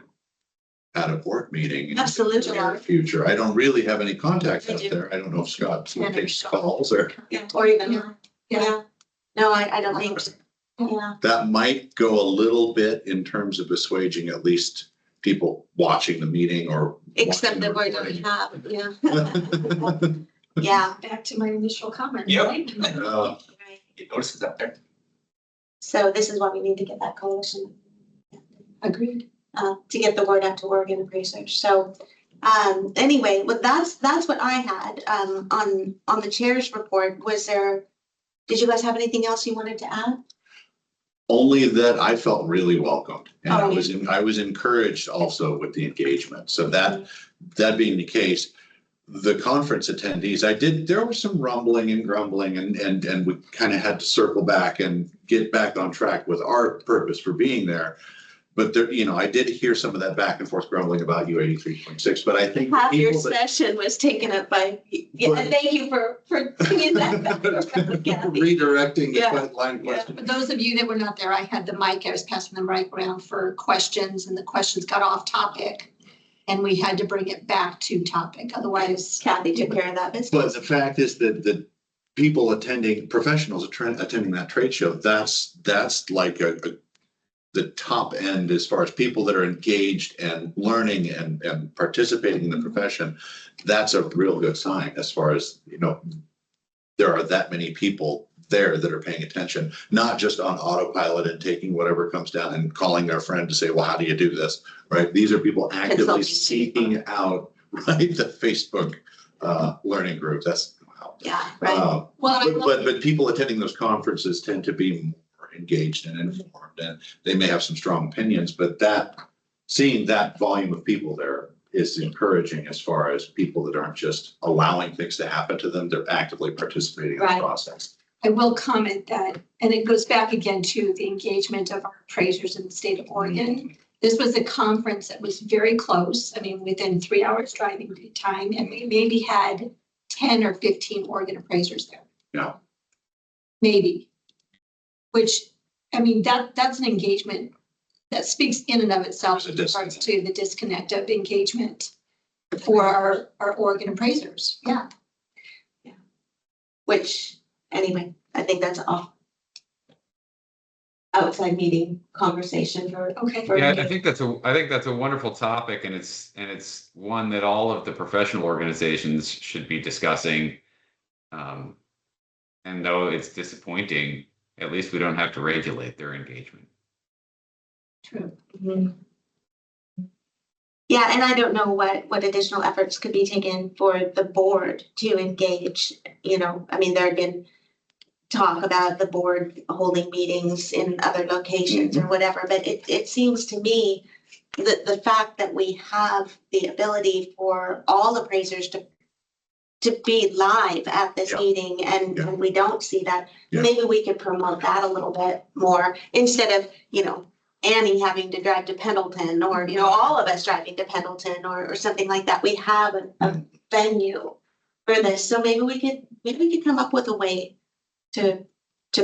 at a board meeting in the Absolutely. near future. I don't really have any contacts I out do. there. I don't know if Scott Tanner takes Shaw. calls or Or even, Yeah. No, I don't think so. Yeah. that might go a little bit in terms of assuaging at least people watching the meeting or. Except that we watching don't have, yeah. Back to my initial comment. Yep. right? Uh, Get notices out there. So this is why we need to get that coalition Agreed. to get the word out to Oregon appraisers. So anyway, well, that's what I had on the chair's report. Did you guys have anything else you wanted to add? Only that I felt really welcomed, and Oh, I was encouraged also with the engagement. So that being the case, the conference attendees, there was some rumbling and grumbling, and we kind of had to circle back and get back on track with our purpose for being there. But there, I did hear some of that back and forth grumbling about U83.6, but I think Half your people that- session was taken up by, and thank you for bringing that back. Kathy. redirecting the Yeah. line of question. For those of you that were not there, I had the mic, I was passing the mic around for questions and the questions got off topic. And we had to bring it back to topic, otherwise. Kathy took care of that business. But the fact is that the people professionals attending that trade show, that's like the top end as far as people that are engaged and learning and participating in the profession. That's a real good sign as far as, there are that many people there that are paying attention, not just on autopilot and taking whatever comes down and calling their friend to say, well, how do you do this? Right? These are people actively Consulting. seeking out, right, the Facebook learning group. That's wow. Yeah, right. But people attending those conferences tend to be more engaged and informed, and they may have some strong opinions, but seeing that volume of people there is encouraging as far as people that aren't just allowing things to happen to them, they're actively participating in the Right. process. I will comment that, and it goes back again to the engagement of our appraisers in the state of Oregon. This was a conference that was very close. I mean, within 3 hours driving time, and we maybe had 10 or 15 Oregon appraisers there. Yeah. Maybe. Which, I mean, that's an engagement that speaks in and of itself There's a with regards to the disconnect of engagement for our Oregon appraisers. Yeah. Which, anyway, I think that's all outside meeting conversation for. Okay. for Yeah, me. I think that's a wonderful topic, and it's one that all of the professional organizations should be discussing. And though it's disappointing, at least we don't have to regulate their engagement. True. Mhm. Yeah, and I don't know what additional efforts could be taken for the board to engage, I mean, there have been talk about the board holding meetings in other locations or whatever, but it seems to me that the fact that we have the ability for all appraisers to be live at this Yeah. meeting and Yeah. we don't see that, Yeah. maybe we could promote that a little bit more instead of, Annie having to drive to Pendleton or, all of us driving to Pendleton or something like that. We have a venue for this. So maybe we could come up with a way to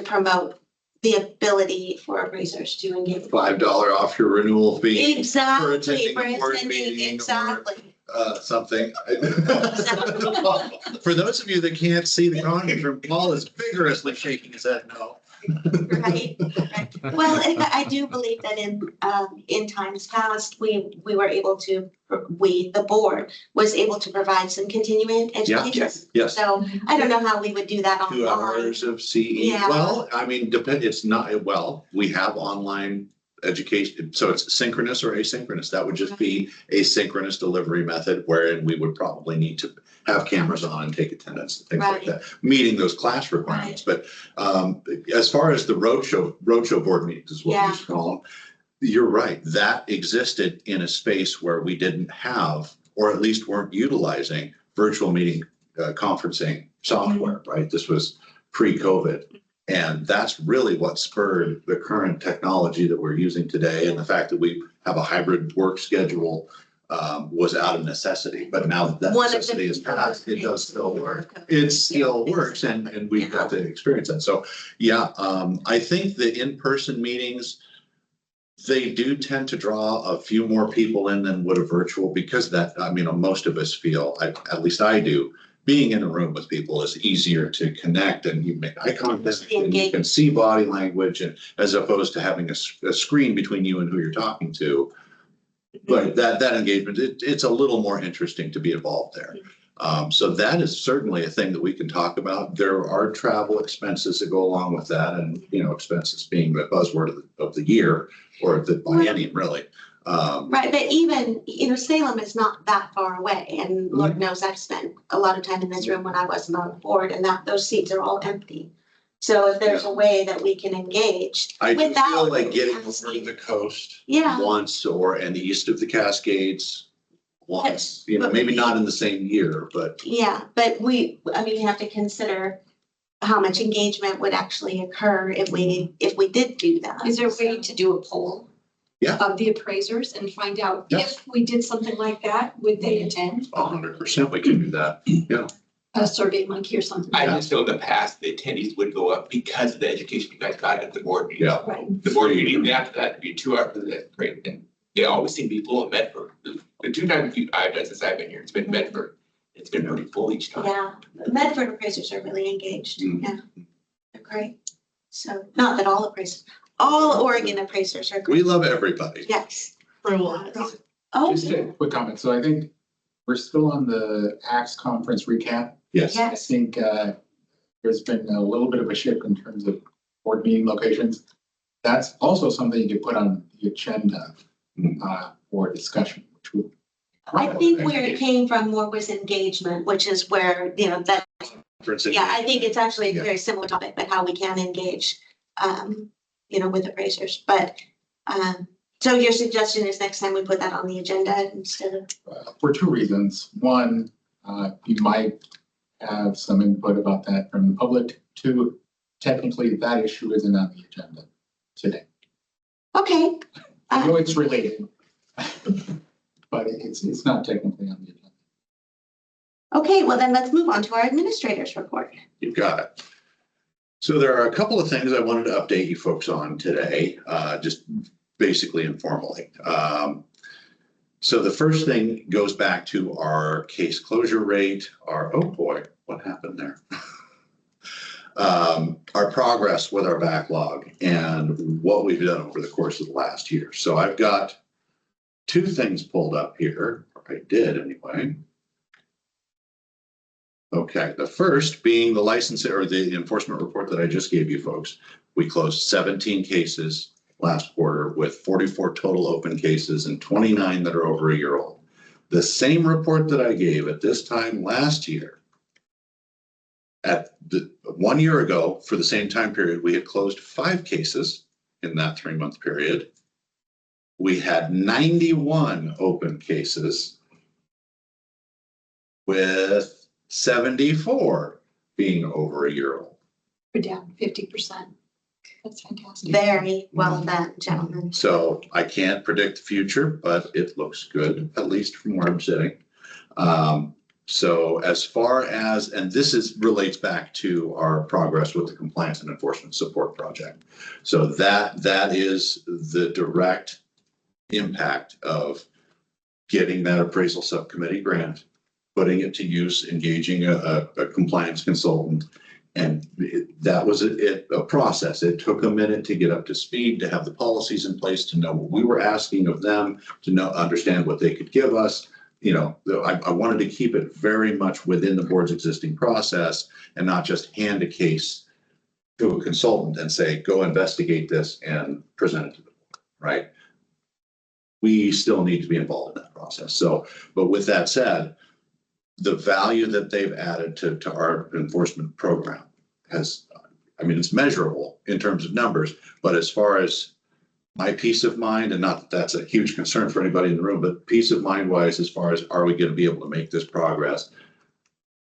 promote the ability for appraisers to engage. $5 off your renewal fee. Exactly, attending for a board attending, meeting or- exactly. Something. For those of you that can't see the conference room, Paul is vigorously shaking his head no. Right. Well, I do believe that in times past, we were able to, the board was able to provide some continuing education. Yes. So I don't know how we would do that 2 online. hours of CE. Yeah. Well, I mean, it's not, we have online education, so it's synchronous or asynchronous. That would just be a synchronous delivery method wherein we would probably need to have cameras on and take attendance and things like Right. that, meeting those class requirements. But as far as the roadshow board meetings is what we Yeah. used to call them, you're right. That existed in a space where we didn't have, or at least weren't utilizing virtual meeting conferencing software, right? This was pre-COVID. And that's really what spurred the current technology that we're using today. And the fact that we have a hybrid work schedule was out of necessity. But now that One of the- necessity is passed, it does still work. It still works and we've got to experience that. So, yeah, I think the in-person meetings, they do tend to draw a few more people in than would a virtual because most of us feel, at least I do, being in a room with people is easier to connect and you make eye contact and you can see body language and as opposed to having a screen between you and who you're talking to. But that engagement, it's a little more interesting to be involved there. So that is certainly a thing that we can talk about. There are travel expenses that go along with that and, expenses being the buzzword of the year or the biennium really. Right, but even, Salem is not that far away and Lord knows I've spent a lot of time in this room when I wasn't on the board and those seats are all empty. So if there's a way that we can engage. I do without feel like getting over casting- the coast Yeah. once and east of the Cascades once, maybe not in the same year, but Yeah, but we have to consider how much engagement would actually occur if we did do that. Is there a way to do a poll? Yeah. Of the appraisers and find out Yes. if we did something like that, would they attend? 100% we can do that. Yeah. A survey monkey or something? I just know in the past, the attendees would go up because of the education you guys got at the board meeting. Yeah. Right. The board meeting after that would be 2 hours of that, great. And they always seem to be full of Medford. The 2 times I've done since I've been here, it's been Medford. It's been pretty full each time. Yeah, Medford appraisers are really engaged. Mhm. Yeah, they're great. So not that all appraisers, all Oregon appraisers are We great. love everybody. Yes. For a while. Oh, Just a quick comment. So I think we're still on the ACS conference recap. Yes. I yes. think there's been a little bit of a shift in terms of board meeting locations. That's also something you could put on the agenda for discussion, which would. I think where it came from more was engagement, which is where, that, yeah, I think it's actually a very similar topic, but how we can engage, with appraisers. But, so your suggestion is next time we put that on the agenda instead of, For 2 reasons. One, you might have some input about that from the public. 2, technically that issue isn't on the agenda today. okay. I know it's related, but it's not technically on the agenda. Okay, well then let's move on to our administrator's report. You've got it. So there are a couple of things I wanted to update you folks on today, just basically informally. So the first thing goes back to our case closure rate, oh boy, what happened there? Our progress with our backlog and what we've done over the course of the last year. So I've got two things pulled up here, or I did anyway. Okay, the first being the licensure or the enforcement report that I just gave you folks. We closed 17 cases last quarter with 44 total open cases and 29 that are over a year old. The same report that I gave at this time last year, at the 1 year ago for the same time period, we had closed 5 cases in that 3-month period. We had 91 open cases with 74 being over a year old. We're down 50%. That's fantastic. Very well done, gentlemen. So I can't predict the future, but it looks good, at least from where I'm sitting. So as far as, and this relates back to our progress with the compliance and enforcement support project. So that is the direct impact of getting that appraisal subcommittee grant, putting it to use, engaging a compliance consultant. And that was a process. It took a minute to get up to speed, to have the policies in place, to know what we were asking of them, to understand what they could give us. You know, I wanted to keep it very much within the board's existing process and not just hand a case to a consultant and say, go investigate this and present it to the board, right? We still need to be involved in that process. So, but with that said, the value that they've added to our enforcement program has, I mean, it's measurable in terms of numbers, but as far as my peace of mind, and not that that's a huge concern for anybody in the room, but peace of mind wise, as far as are we going to be able to make this progress,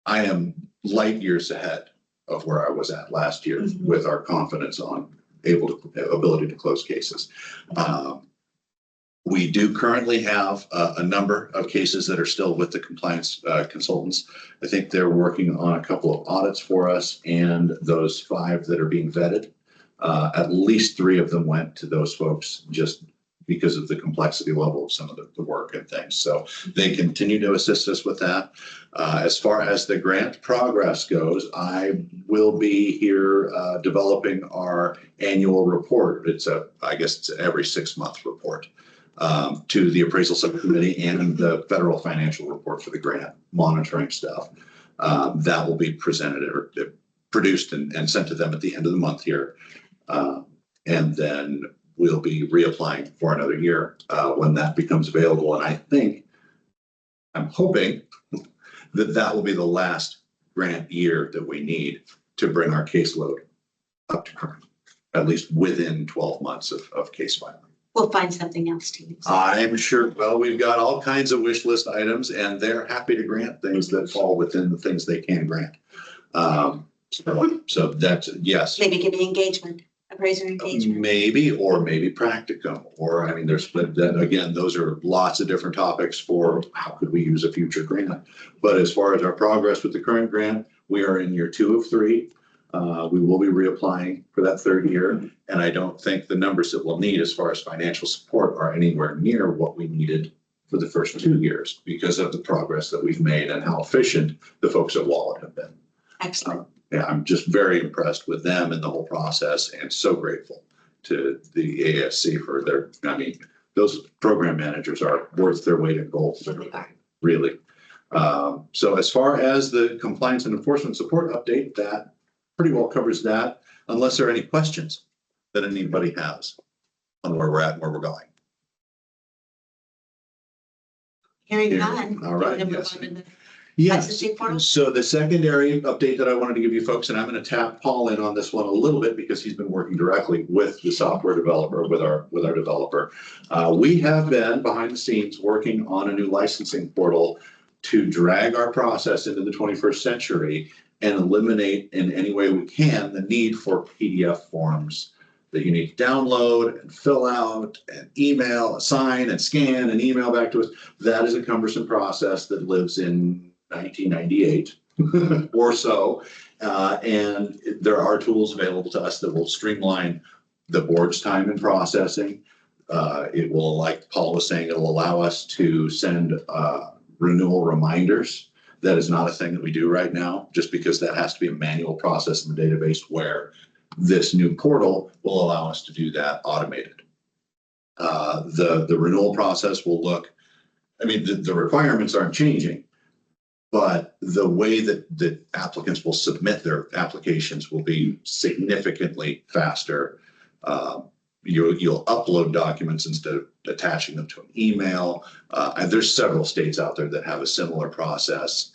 I am light years ahead of where I was at last year with our confidence on ability to close cases. We do currently have a number of cases that are still with the compliance consultants. I think they're working on a couple of audits for us, and those 5 that are being vetted, at least 3 of them went to those folks just because of the complexity level of some of the work and things. So they continue to assist us with that. As far as the grant progress goes, I will be here developing our annual report. I guess it's every 6-month report. To the appraisal subcommittee and the federal financial report for the grant monitoring stuff. That will be presented or produced and sent to them at the end of the month here. And then we'll be reapplying for another year when that becomes available. And I'm hoping that will be the last grant year that we need to bring our caseload up to current, at least within 12 months of case filing. We'll find something else to use. I'm sure, well, we've got all kinds of wish list items and they're happy to grant things that fall within the things they can grant. So that's, yes. Maybe give me engagement, appraiser engagement. Maybe practicum, or I mean, again, those are lots of different topics for how could we use a future grant. But as far as our progress with the current grant, we are in year 2 of 3. We will be reapplying for that 3rd year. And I don't think the numbers that we'll need as far as financial support are anywhere near what we needed for the first 2 years because of the progress that we've made and how efficient the folks at Wallet have been. Excellent. Yeah, I'm just very impressed with them and the whole process and so grateful to the ASC for those program managers are worth their weight in gold. Really. So as far as the compliance and enforcement support update, that pretty well covers that, unless there are any questions that anybody has on where we're at and where we're going. Hearing none. All right, You wanna move yes. on to the Yes, licensing portal? so the secondary update that I wanted to give you folks, and I'm going to tap Paul in on this one a little bit because he's been working directly with the software developer, with our developer. We have been behind the scenes working on a new licensing portal to drag our process into the 21st century and eliminate in any way we can the need for PDF forms that you need to download and fill out and email, sign and scan and email back to us. That is a cumbersome process that lives in 1998 or so. And there are tools available to us that will streamline the board's time in processing, It will, like Paul was saying, it'll allow us to send renewal reminders. That is not a thing that we do right now, just because that has to be a manual process in the database, where this new portal will allow us to do that automated. The renewal process will look, I mean, the requirements aren't changing, but the way that applicants will submit their applications will be significantly faster. You'll upload documents instead of attaching them to an email. And there's several states out there that have a similar process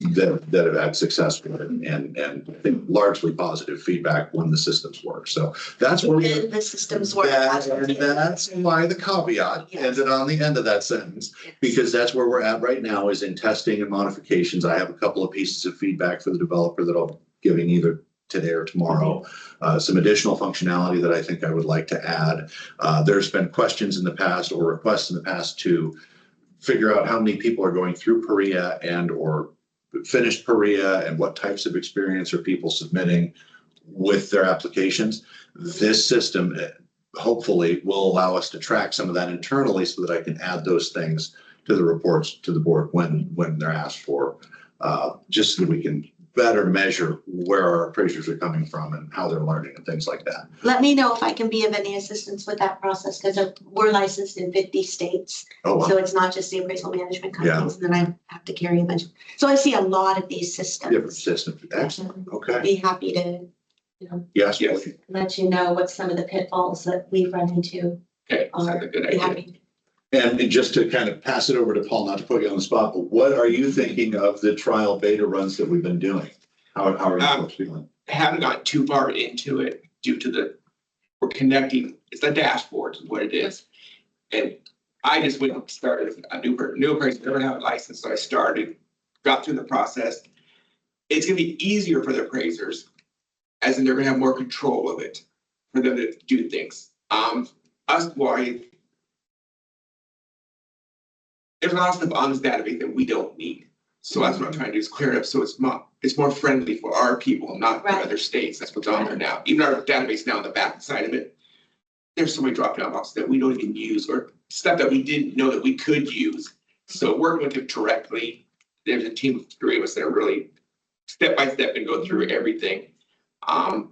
that have had success with it, and I think largely positive feedback when the systems work. So that's where When the systems work. that's why the caveat ended on the end of that sentence, because that's where we're at right now, is in testing and modifications. I have a couple of pieces of feedback for the developer that I'll be giving either today or tomorrow. Some additional functionality that I think I would like to add. There's been questions in the past or requests in the past to figure out how many people are going through PARIA and or finished PARIA, and what types of experience are people submitting with their applications. This system hopefully will allow us to track some of that internally, so that I can add those things to the reports to the board when they're asked for, just so that we can better measure where our appraisers are coming from and how they're learning and things like that. Let me know if I can be of any assistance with that process, because we're licensed in 50 states. Oh, wow. So it's not just the appraisal management companies, and then I have to carry a bunch. So I see a lot of these Different systems. systems. Excellent. Okay. Be happy to, Yes. Yes. let you know what some of the pitfalls that we've run into Okay, are. sounds a good Be idea. happy. And just to kind of pass it over to Paul, not to put you on the spot, but what are you thinking of the trial beta runs that we've been doing? How are you folks feeling? Haven't gotten too far into it due to we're connecting, it's a dashboard is what it is. And I just went and started a new person, never had a license, so I started, got through the process. It's gonna be easier for the appraisers, as in they're gonna have more control of it, for them to do things. There's a lot of stuff on this database that we don't need. So that's what I'm trying to do, is clear it up so it's more friendly for our people, not for Right. other states. That's what's on there now. Even our database now on the back side of it, there's so many drop down boxes that we don't even use, or stuff that we didn't know that we could use. So working with it directly, there's a team of 3 of us that are really step by step and go through everything. Some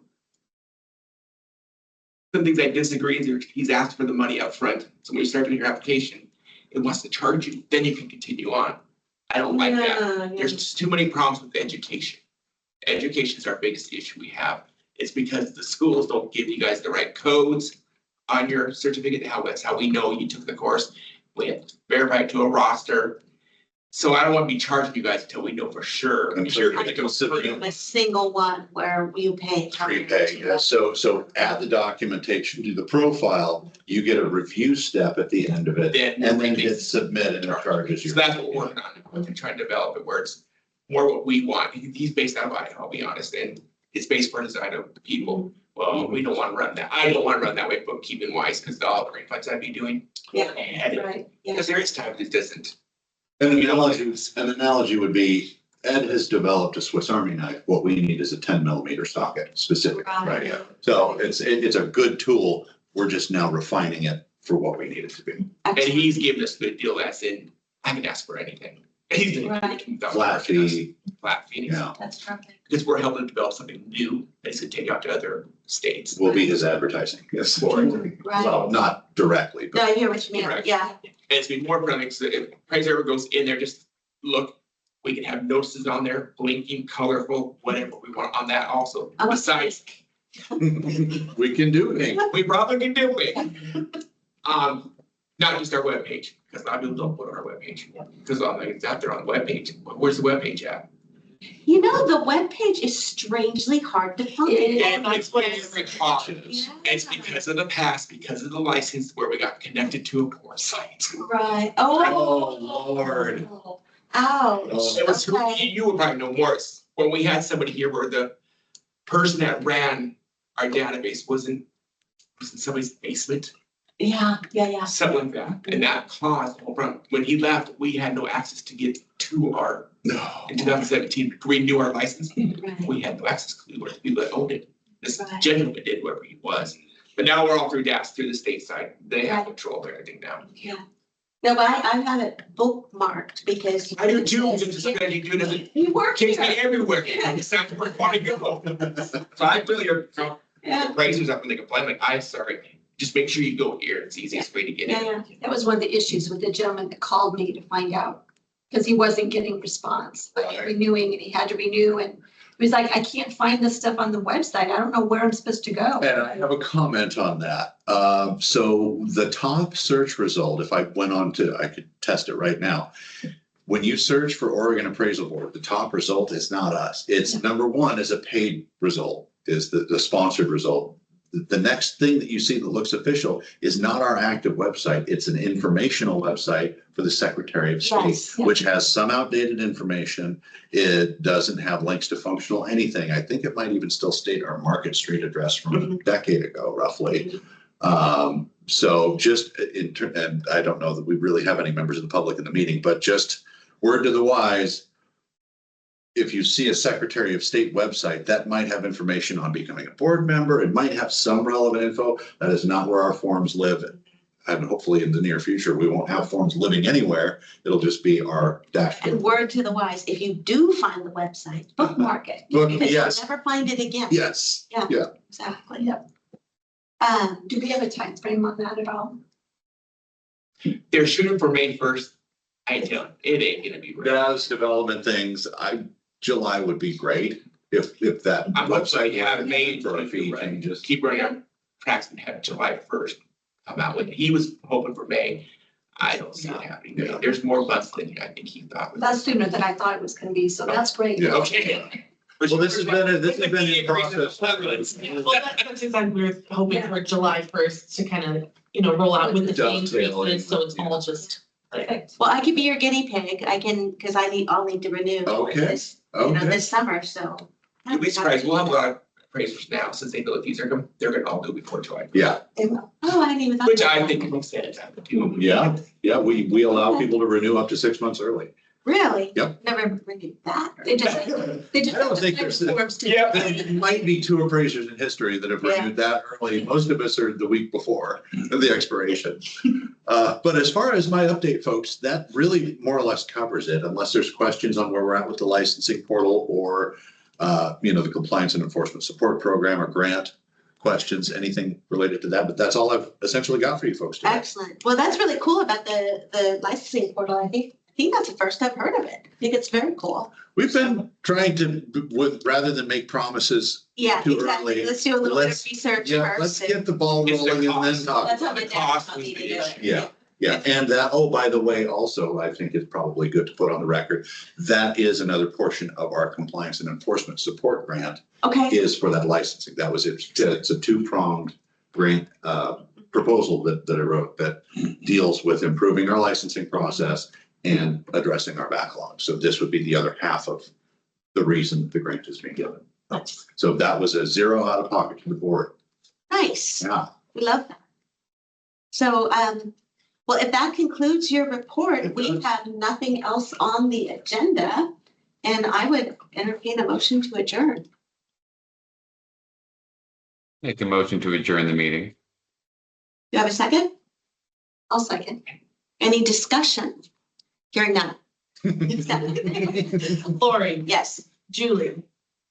things I disagree is he's asked for the money up front. So when you start doing your application, it wants to charge you, then you can continue on. I don't like that. There's just too many problems with education. Education is our biggest issue we have. It's because the schools don't give you guys the right codes on your certificate. That's how we know you took the course. We have to verify it to a roster. So I don't want to be charging you guys until we know for sure. Until Sure, you're gonna go sit down. A single one where you pay. Prepay, yeah. So add the documentation to the profile, you get a review step at the end of it, and then hit submit, and it charges you. So that's what we're working on. We're trying to develop it where it's more what we want. He's based out of Idaho, I'll be honest, and it's based for his Idaho people. Well, we don't want to run that. I don't want to run that way, but keeping wise, because the all green funds I'd be doing. Yeah, And right, yeah. because there is times it doesn't. An analogy would be, Ed has developed a Swiss Army knife. What we need is a 10mm socket specifically, right? Right. So it's a good tool. We're just now refining it for what we need it to be. And he's given us a good deal, as in, I can ask for anything. And he's been Right. Flat fee, Flat fee. yeah, That's perfect. Because we're helping develop something new that he could take out to other states. will be his advertising, yes. Right. Well, not directly, No, but I hear what you mean, Correct. yeah. And it's been more friendly, so if Appraiser ever goes in there, just look, we can have notices on there, blinking, colorful, whatever we want on that also. I want- Besides, we can do it. we probably can do it. Not just our webpage, because a lot of people don't put on our webpage, because it's out there on the webpage. Where's the webpage at? You know, the webpage is strangely hard to find. And it's what it's Options. It's because of the past, because of the license where we got connected to a porn site. Right, Oh, Lord. Ouch, It was, okay. you would probably know more, it's when we had somebody here where the person that ran our database was in somebody's basement, Yeah, something like that. And that caused, when he left, we had no access to get to our, No. in 2017, to renew our license. right. We had no access because we owned it. This Right. gentleman did, whoever he was. But now we're all through DAS, through the state side. They have control of everything now. Yeah. No, but I have it bookmarked because. I do too, because it's something you do, doesn't You work takes me here. everywhere. It's not where I want to go. So I really are, Yeah. appraisers up when they complain, like, I'm sorry, just make sure you go here. It's the easiest way to get in. Yeah, That was one of the issues with the gentleman that called me to find out, because he wasn't getting response, like Right. renewing, and he had to renew, and he was like, I can't find this stuff on the website. I don't know where I'm supposed to go. And I have a comment on that. So the top search result, if I went on to, I could test it right now. When you search for Oregon Appraisal Board, the top result is not us. It's number one is a paid result, is the sponsored result. The next thing that you see that looks official is not our active website. It's an informational website for the Secretary of State, Yes. which has some outdated information. It doesn't have links to functional anything. I think it might even still state our Market Street address from a decade ago, roughly. So just and I don't know that we really have any members of the public in the meeting, but just word to the wise, if you see a Secretary of State website, that might have information on becoming a board member. It might have some relevant info. That is not where our forms live. And hopefully in the near future, we won't have forms living anywhere. It'll just be our And dashboard. word to the wise, if you do find the website, bookmark it. Book- Because yes. you'll never find it again. Yes. Yeah. Yeah. Exactly. Yep. Do we have a time frame on that at all? They're shooting for May 1st. I tell you, it ain't gonna be ready. Those development things, July would be great if that I'm website hoping, yeah, May, for a fee right. changes. Keep running up tracks and have July 1st come out with it. He was hoping for May. I don't see it happening. There's more months than I think he thought. That's sooner than I thought it was gonna be, so that's great. Yeah. Okay. Well, this has been in process. Well, that's exactly, we were hoping for July 1st to kind of, roll out with the fee Dovetailing, increases, so it's all just. Perfect. Well, I could be your guinea pig. I can, because I'll need to renew. Okay, this, okay. This summer, so. You'll be surprised. We'll have a lot of appraisers now, since they know the fees are coming, they're gonna all do before July. Yeah, They will. Oh, I didn't even. thought Which about I that. think makes sense. I would do. yeah, we allow people to renew up to 6 months early. Really? Yep. Never renewed that. They just, they just. I don't think there's- forms to- Yeah. There might be 2 appraisers in history that have renewed that early. Most of us are the week before the expiration. But as far as my update, folks, that really more or less covers it, unless there's questions on where we're at with the licensing portal or, the compliance and enforcement support program or grant questions, anything related to that. But that's all I've essentially got for you folks today. Excellent. Well, that's really cool about the licensing portal. I think that's the first I've heard of it. I think it's very cool. We've been trying to, rather than make promises, Yeah, Too exactly. early. Let's do a little bit of Let's- research let's first. get the ball It's the rolling and then cost. talk. That's how The my dad cost taught was me to the do it. issue. Yeah, and that, oh, by the way, also, I think it's probably good to put on the record, that is another portion of our compliance and enforcement support grant Okay, is for that licensing. That was it. It's a 2-pronged grant proposal that I wrote that deals with improving our licensing process and addressing our backlog. So this would be the other half of the reason the grant is being given. So that was a 0 out of pocket to the board. nice. Yeah. We love that. So, well, if that concludes your report, It we does. have nothing else on the agenda. And I would entertain a motion to adjourn. Make a motion to adjourn the meeting. Do you have a second? I'll second. Any discussion? Hearing none. Lori, Yes. Julie,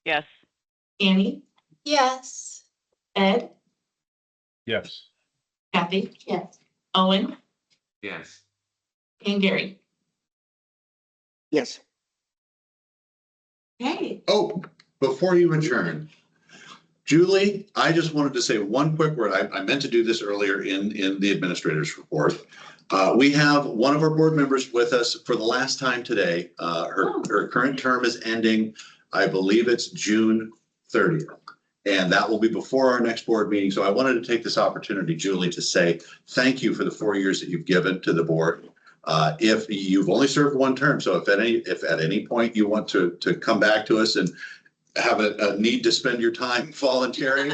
Yes. Annie, Yes. Ed, Yes. Kathy, Yes. Owen, Yes. and Gary. Yes. Okay. Oh, before you adjourn, Julie, I just wanted to say one quick word. I meant to do this earlier in the administrator's report. We have one of our board members with us for the last time today. Her current term is ending, I believe it's June 30th. And that will be before our next board meeting. So I wanted to take this opportunity, Julie, to say thank you for the 4 years that you've given to the board. If you've only served 1 term, so if at any point you want to come back to us and have a need to spend your time volunteering,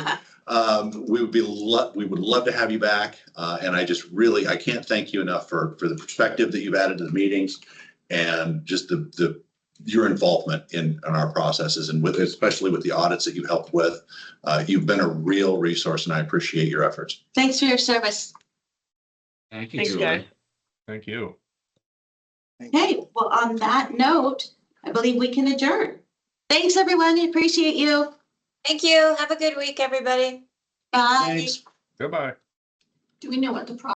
we would love to have you back. And I can't thank you enough for the perspective that you've added to the meetings and just the your involvement in our processes and especially with the audits that you helped with. You've been a real resource and I appreciate your efforts. Thanks for your service. Thank you, Thanks, Julie. guys. Thank you. Okay, well, on that note, I believe we can adjourn. Thanks, everyone. I appreciate you. Thank you. Have a good week, everybody. Bye. Thanks. Goodbye. Do we know what the problem